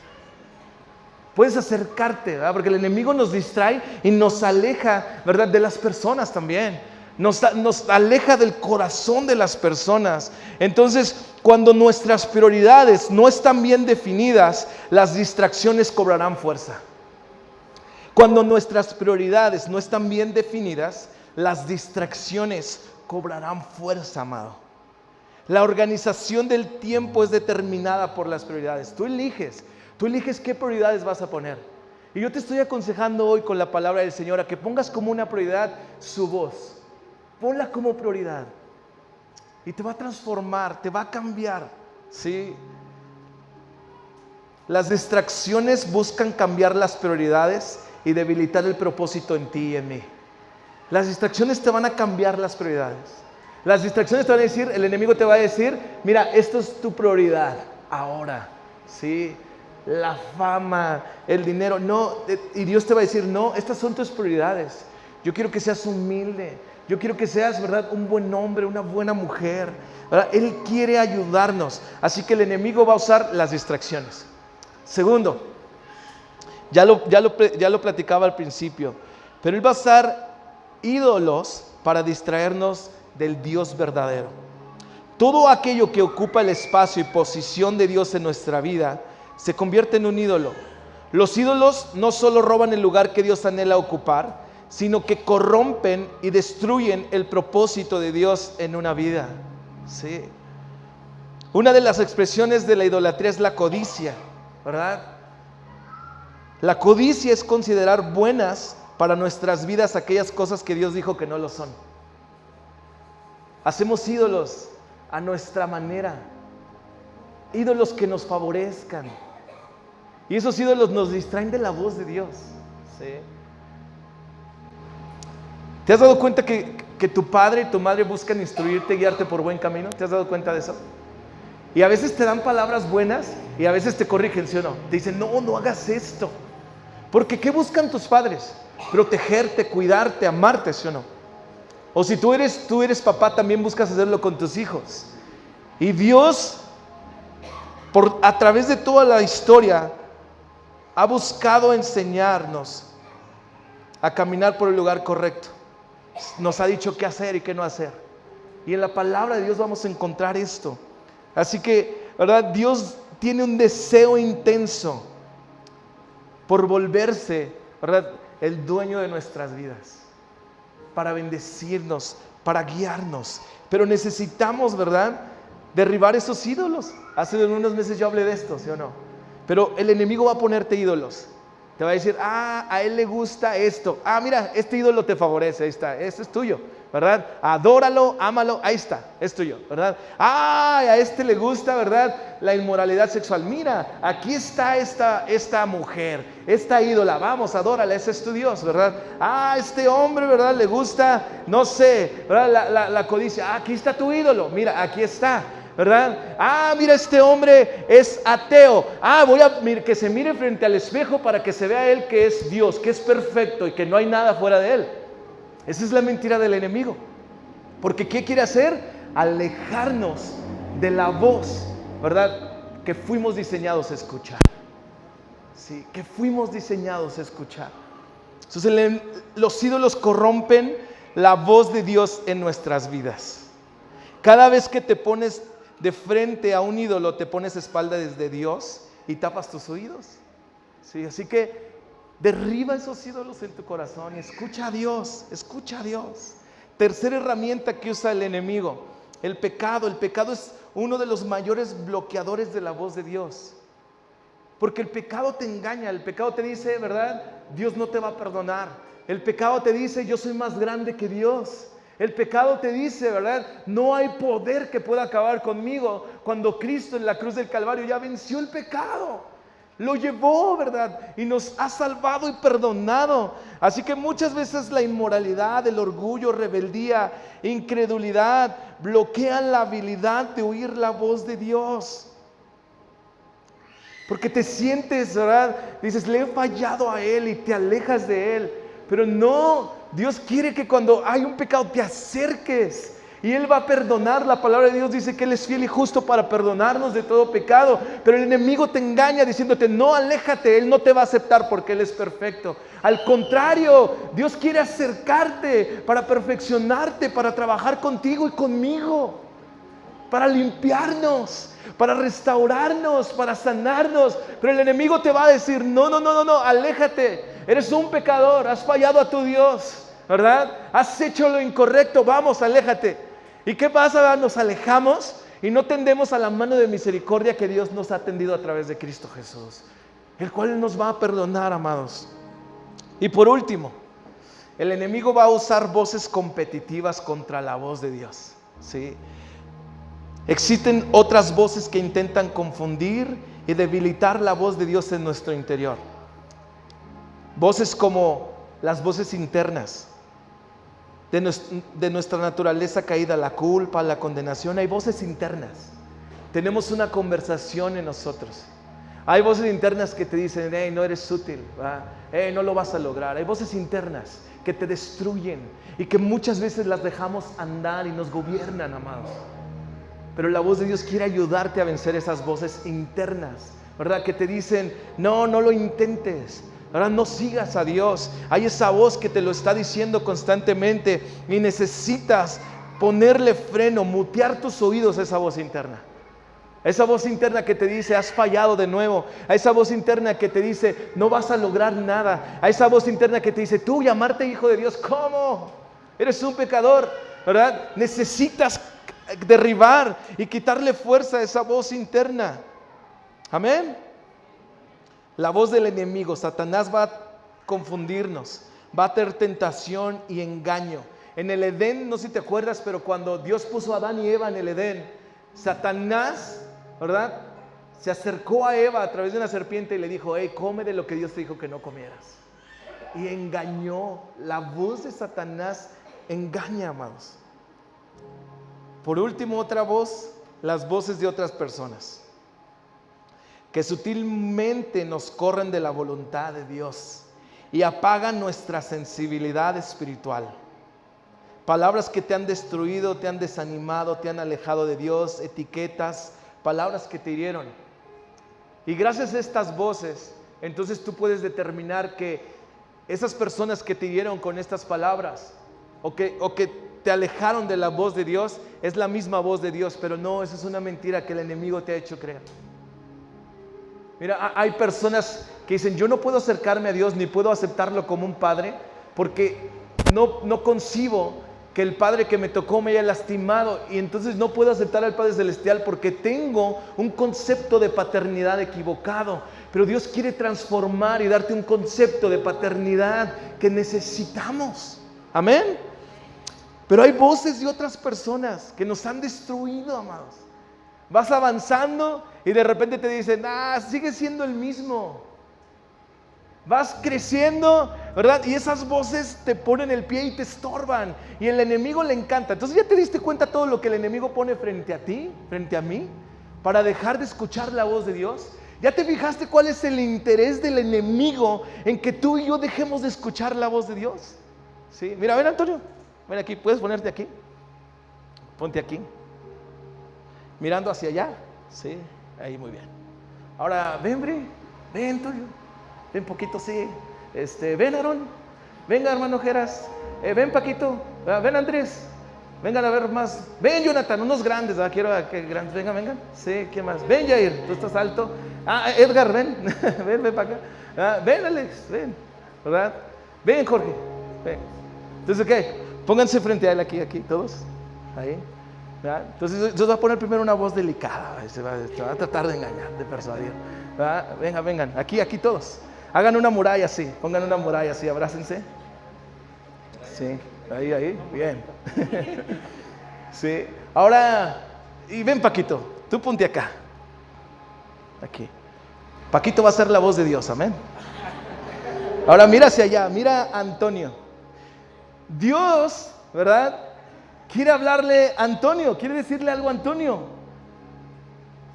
Puedes acercarte, ¿verdad? Porque el enemigo nos distrae y nos aleja, ¿verdad?, de las personas también. Nos aleja del corazón de las personas. Entonces, cuando nuestras prioridades no están bien definidas, las distracciones cobrarán fuerza. Cuando nuestras prioridades no están bien definidas, las distracciones cobrarán fuerza, amado. La organización del tiempo es determinada por las prioridades. Tú eliges qué prioridades vas a poner. Y yo te estoy aconsejando hoy con la palabra del Señor a que pongas como una prioridad su voz. Ponla como prioridad. Y te va a transformar, te va a cambiar. ¿Sí? Las distracciones buscan cambiar las prioridades y debilitar el propósito en ti y en mí. Las distracciones te van a cambiar las prioridades. Las distracciones te van a decir, el enemigo te va a decir, mira, esto es tu prioridad ahora, ¿sí? La fama, el dinero, no, y Dios te va a decir, no, estas son tus prioridades. Yo quiero que seas humilde, yo quiero que seas, ¿verdad?, un buen hombre, una buena mujer, ¿verdad? Él quiere ayudarnos, así que el enemigo va a usar las distracciones. Segundo, ya lo platicaba al principio, pero él va a usar ídolos para distraernos del Dios verdadero. Todo aquello que ocupa el espacio y posición de Dios en nuestra vida se convierte en un ídolo. Los ídolos no solo roban el lugar que Dios anhela ocupar, sino que corrompen y destruyen el propósito de Dios en una vida. Sí. Una de las expresiones de la idolatría es la codicia, ¿verdad? La codicia es considerar buenas para nuestras vidas aquellas cosas que Dios dijo que no lo son. Hacemos ídolos a nuestra manera, ídolos que nos favorezcan, y esos ídolos nos distraen de la voz de Dios. ¿Sí? ¿Te has dado cuenta que tu padre y tu madre buscan instruirte, guiarte por buen camino? ¿Te has dado cuenta de eso? Y a veces te dan palabras buenas y a veces te corrigen, ¿sí o no? Te dicen, no hagas esto. Porque ¿qué buscan tus padres? Protegerte, cuidarte, amarte, ¿sí o no? O si tú eres papá, también buscas hacerlo con tus hijos. Y Dios, a través de toda la historia, ha buscado enseñarnos a caminar por el lugar correcto. Nos ha dicho qué hacer y qué no hacer. Y en la palabra de Dios vamos a encontrar esto. Así que, ¿verdad? Dios tiene un deseo intenso por volverse, ¿verdad?, el dueño de nuestras vidas, para bendecirnos, para guiarnos. Pero necesitamos, ¿verdad?, derribar esos ídolos. Hace unos meses yo hablé de esto, ¿sí o no? Pero el enemigo va a ponerte ídolos. Te va a decir, a él le gusta esto. Mira, este ídolo te favorece, ahí está, este es tuyo, ¿verdad? Adóralo, ámalo, ahí está, es tuyo, ¿verdad? A este le gusta, ¿verdad?, la inmoralidad sexual. Mira, aquí está esta mujer, esta ídola, vamos, adórala, ese es tu Dios, ¿verdad? Este hombre, ¿verdad?, le gusta, no sé, ¿verdad?, la codicia. Aquí está tu ídolo, mira, aquí está, ¿verdad? Mira, este hombre es ateo. Que se mire frente al espejo para que se vea él que es Dios, que es perfecto y que no hay nada fuera de él. Esa es la mentira del enemigo. Porque ¿qué quiere hacer? Alejarnos de la voz, ¿verdad?, que fuimos diseñados a escuchar. Sí, que fuimos diseñados a escuchar. Entonces, los ídolos corrompen la voz de Dios en nuestras vidas. Cada vez que te pones de frente a un ídolo, te pones espalda desde Dios y tapas tus oídos. Sí, así que derriba esos ídolos en tu corazón y escucha a Dios, escucha a Dios. Tercera herramienta que usa el enemigo, el pecado. El pecado es uno de los mayores bloqueadores de la voz de Dios. Porque el pecado te engaña, el pecado te dice, ¿verdad?, Dios no te va a perdonar. El pecado te dice, yo soy más grande que Dios. El pecado te dice, ¿verdad?, no hay poder que pueda acabar conmigo, cuando Cristo en la cruz del Calvario ya venció el pecado, lo llevó, ¿verdad?, y nos ha salvado y perdonado. Así que muchas veces la inmoralidad, el orgullo, rebeldía, incredulidad bloquean la habilidad de oír la voz de Dios. Porque te sientes, ¿verdad? Dices, le he fallado a Él y te alejas de Él. Pero no, Dios quiere que cuando hay un pecado te acerques. Y Él va a perdonar. La palabra de Dios dice que Él es fiel y justo para perdonarnos de todo pecado. Pero el enemigo te engaña diciéndote, no, aléjate. Él no te va a aceptar porque Él es perfecto. Al contrario, Dios quiere acercarte para perfeccionarte, para trabajar contigo y conmigo, para limpiarnos, para restaurarnos, para sanarnos. Pero el enemigo te va a decir, no, aléjate. Eres un pecador, has fallado a tu Dios, ¿verdad? Has hecho lo incorrecto, vamos, aléjate. ¿Y qué pasa? Nos alejamos y no tendemos a la mano de misericordia que Dios nos ha tendido a través de Cristo Jesús, el cual nos va a perdonar, amados. Y por último, el enemigo va a usar voces competitivas contra la voz de Dios, ¿sí? Existen otras voces que intentan confundir y debilitar la voz de Dios en nuestro interior. Voces como las voces internas de nuestra naturaleza caída, la culpa, la condenación. Hay voces internas. Tenemos una conversación en nosotros. Hay voces internas que te dicen, hey, no eres útil, hey, no lo vas a lograr. Hay voces internas que te destruyen y que muchas veces las dejamos andar y nos gobiernan, amados. Pero la voz de Dios quiere ayudarte a vencer esas voces internas, ¿verdad? Que te dicen, no lo intentes, ¿verdad? No sigas a Dios. Hay esa voz que te lo está diciendo constantemente y necesitas ponerle freno, mutear tus oídos a esa voz interna. A esa voz interna que te dice, has fallado de nuevo. A esa voz interna que te dice, no vas a lograr nada. A esa voz interna que te dice, tú llamarte hijo de Dios, ¿cómo? Eres un pecador, ¿verdad? Necesitas derribar y quitarle fuerza a esa voz interna. Amén. La voz del enemigo, Satanás, va a confundirnos, va a tener tentación y engaño. En el Edén, no sé si te acuerdas, pero cuando Dios puso a Adán y Eva en el Edén, Satanás, ¿verdad?, se acercó a Eva a través de una serpiente y le dijo, hey, come de lo que Dios te dijo que no comieras. Y engañó. La voz de Satanás engaña, amados. Por último, otra voz, las voces de otras personas, que sutilmente nos corren de la voluntad de Dios y apagan nuestra sensibilidad espiritual. Palabras que te han destruido, te han desanimado, te han alejado de Dios, etiquetas, palabras que te hirieron. Y gracias a estas voces, entonces tú puedes determinar que esas personas que te hirieron con estas palabras o que te alejaron de la voz de Dios, es la misma voz de Dios, pero no, esa es una mentira que el enemigo te ha hecho creer. Mira, hay personas que dicen, yo no puedo acercarme a Dios ni puedo aceptarlo como un padre porque no concibo que el padre que me tocó me haya lastimado, y entonces no puedo aceptar al Padre Celestial porque tengo un concepto de paternidad equivocado. Pero Dios quiere transformar y darte un concepto de paternidad que necesitamos. Amén. Pero hay voces de otras personas que nos han destruido, amados. Vas avanzando y de repente te dicen, sigue siendo el mismo. Vas creciendo, ¿verdad? Y esas voces te ponen el pie y te estorban. Y el enemigo le encanta. Entonces, ¿ya te diste cuenta todo lo que el enemigo pone frente a ti, frente a mí, para dejar de escuchar la voz de Dios? ¿Ya te fijaste cuál es el interés del enemigo en que tú y yo dejemos de escuchar la voz de Dios? ¿Sí? Mira, ven, Antonio, ven aquí, ¿puedes ponerte aquí? Ponte aquí, mirando hacia allá. Sí, ahí, muy bien. Ahora, ven, Bri, ven, Antonio. Ven, poquito, sí. Ven, Aarón. Venga, hermano Geras. Ven, Paquito. Ven, Andrés. Vengan a ver más. Ven, Jonathan, unos grandes. Quiero que grandes. Vengan. Sí, ¿qué más? Ven, Jair. Tú estás alto. Edgar, ven. ven para acá. Ven, Alex. Ven. ¿Verdad? Ven, Jorge. Ven. Entonces, ¿qué? Pónganse frente a él aquí, todos. Ahí. ¿Verdad? Entonces, yo voy a poner primero una voz delicada. Se va a tratar de engañar, de persuadir. ¿Verdad? Vengan. Aquí todos. Hagan una muralla así, pongan una muralla así, abrácense. Sí, ahí, bien. Sí, ahora, y ven, Paquito, tú ponte acá. Aquí. Paquito va a ser la voz de Dios, amén. Ahora mira hacia allá, mira a Antonio. Dios, ¿verdad?, quiere hablarle a Antonio, quiere decirle algo a Antonio.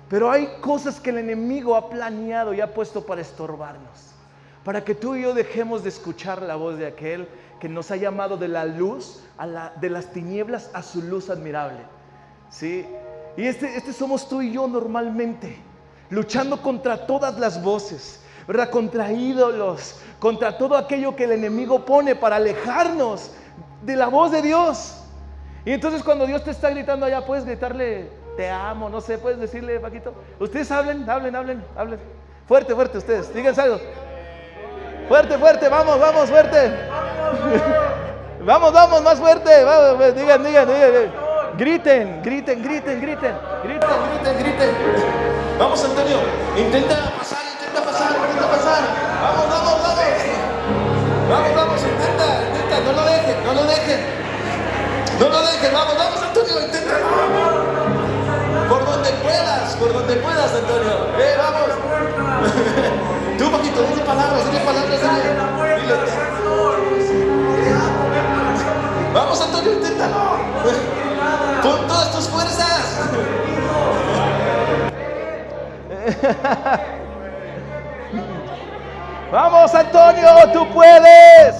Pero hay cosas que el enemigo ha planeado y ha puesto para estorbarnos, para que tú y yo dejemos de escuchar la voz de aquel que nos ha llamado de la luz, de las tinieblas a su luz admirable. ¿Sí? Y este somos tú y yo normalmente, luchando contra todas las voces, ¿verdad? Contra ídolos, contra todo aquello que el enemigo pone para alejarnos de la voz de Dios. Y entonces cuando Dios te está gritando allá, puedes gritarle, te amo, no sé, puedes decirle, Paquito. Ustedes hablen. Fuerte, ustedes, díganse algo. Fuerte, vamos, fuerte. Vamos, más fuerte. Vamos, digan. Griten. Vamos, Antonio, intenta pasar. Vamos, intenta, no lo dejen. Vamos, Antonio, intenta. Por donde puedas, Antonio. Vamos. Tú, Paquito, dile palabras. Dile. Vamos, Antonio, inténtalo. Con todas tus fuerzas. Vamos, Antonio, tú puedes.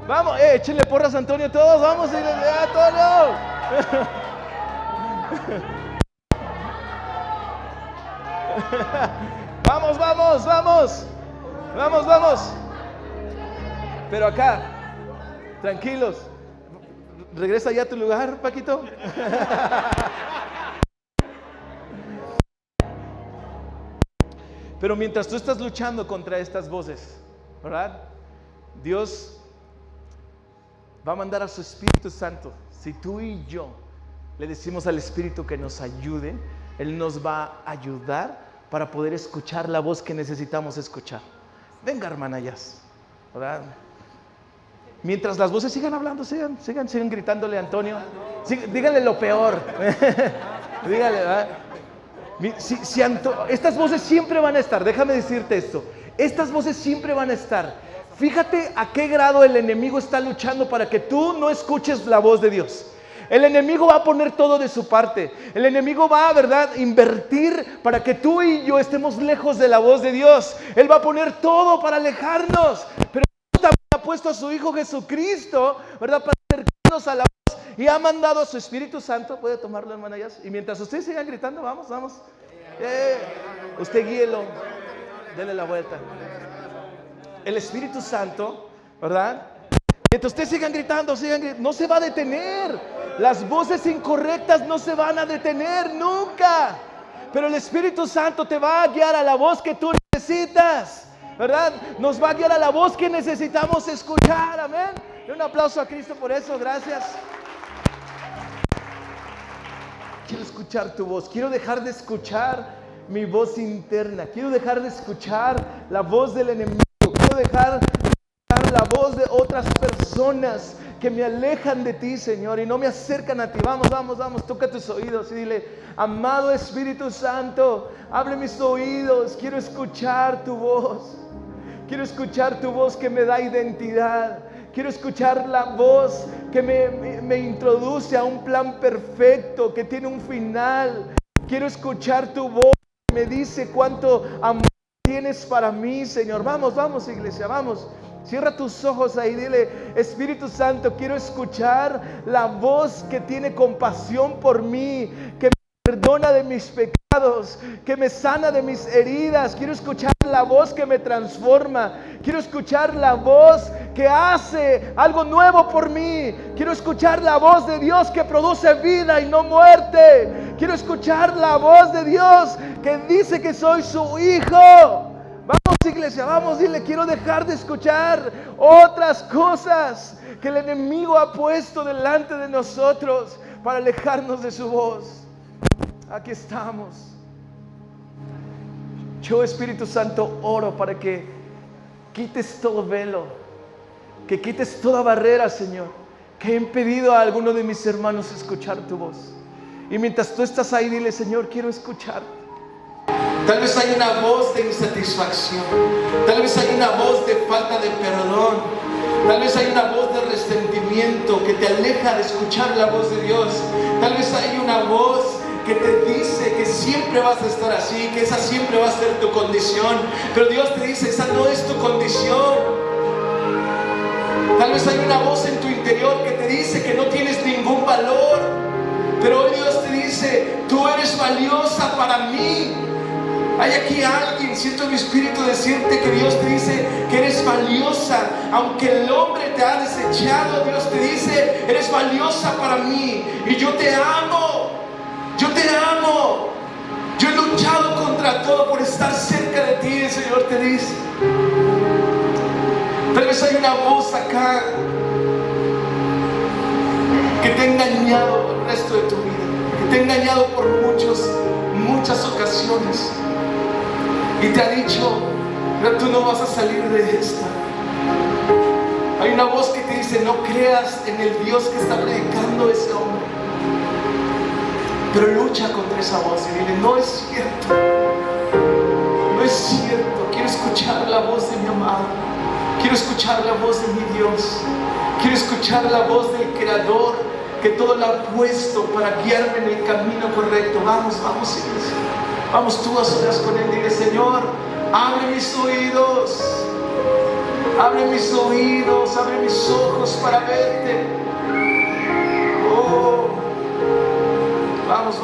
Vamos, échenle porras a Antonio todos. Vamos, Antonio. Vamos. Pero acá, tranquilos. Regresa ya a tu lugar, Paquito. Pero mientras tú estás luchando contra estas voces, ¿verdad? Dios va a mandar a su Espíritu Santo. Si tú y yo le decimos al Espíritu que nos ayude, Él nos va a ayudar para poder escuchar la voz que necesitamos escuchar. Venga, hermana Yas, ¿verdad? Mientras las voces sigan hablando, sigan gritándole a Antonio. Díganle lo peor. Díganle, ¿verdad? Estas voces siempre van a estar. Déjame decirte esto. Estas voces siempre van a estar. Fíjate a qué grado el enemigo está luchando para que tú no escuches la voz de Dios. El enemigo va a poner todo de su parte. El enemigo va, ¿verdad?, invertir para que tú y yo estemos lejos de la voz de Dios. Él va a poner todo para alejarnos. Pero también ha puesto a su Hijo Jesucristo, ¿verdad?, para acercarnos a la voz. Y ha mandado a su Espíritu Santo. ¿Puede tomarlo, hermana Yas? Y mientras ustedes sigan gritando, vamos. Usted guíelo. Dele la vuelta. El Espíritu Santo, ¿verdad?, mientras ustedes sigan gritando, no se va a detener. Las voces incorrectas no se van a detener nunca. Pero el Espíritu Santo te va a guiar a la voz que tú necesitas, ¿verdad? Nos va a guiar a la voz que necesitamos escuchar. Amén. Un aplauso a Cristo por eso. Gracias. Quiero escuchar tu voz. Quiero dejar de escuchar mi voz interna. Quiero dejar de escuchar la voz del enemigo. Quiero dejar la voz de otras personas que me alejan de ti, Señor, y no me acercan a ti. Vamos, toca tus oídos y dile: amado Espíritu Santo, abre mis oídos, quiero escuchar tu voz. Quiero escuchar tu voz que me da identidad. Quiero escuchar la voz que me introduce a un plan perfecto, que tiene un final. Quiero escuchar tu voz que me dice cuánto amor tienes para mí, Señor. Vamos, iglesia, vamos. Cierra tus ojos ahí, dile: Espíritu Santo, quiero escuchar la voz que tiene compasión por mí, que me perdona de mis pecados, que me sana de mis heridas. Quiero escuchar la voz que me transforma. Quiero escuchar la voz que hace algo nuevo por mí. Quiero escuchar la voz de Dios que produce vida y no muerte. Quiero escuchar la voz de Dios que dice que soy su hijo. Vamos, iglesia, vamos, dile: quiero dejar de escuchar otras cosas que el enemigo ha puesto delante de nosotros para alejarnos de su voz. Aquí estamos. Yo, Espíritu Santo, oro para que quites todo velo, que quites toda barrera, Señor, que he impedido a alguno de mis hermanos escuchar tu voz. Y mientras tú estás ahí, dile: Señor, quiero escuchar. Tal vez hay una voz de insatisfacción. Tal vez hay una voz de falta de perdón. Tal vez hay una voz de resentimiento que te aleja de escuchar la voz de Dios. Tal vez hay una voz que te dice que siempre vas a estar así, que esa siempre va a ser tu condición. Pero Dios te dice, esa no es tu condición. Tal vez hay una voz en tu interior que te dice que no tienes ningún valor. Pero hoy Dios te dice, tú eres valiosa para mí. Hay aquí alguien, siento en mi espíritu decirte que Dios te dice que eres valiosa. Aunque el hombre te ha desechado, Dios te dice, eres valiosa para mí. Y yo te amo, yo te amo. Yo he luchado contra todo por estar cerca de ti, el Señor te dice. Tal vez hay una voz acá que te ha engañado el resto de tu vida, que te ha engañado por muchas ocasiones. Y te ha dicho, pero tú no vas a salir de esta. Hay una voz que te dice, no creas en el Dios que está predicando ese hombre. Pero lucha contra esa voz y dile, no es cierto. No es cierto. Quiero escuchar la voz de mi amado. Quiero escuchar la voz de mi Dios. Quiero escuchar la voz del Creador que todo lo ha puesto para guiarme en el camino correcto. Vamos, iglesia. Vamos tú a solas con Él, dile, Señor, abre mis oídos, abre mis oídos, abre mis ojos para verte. Oh, vamos.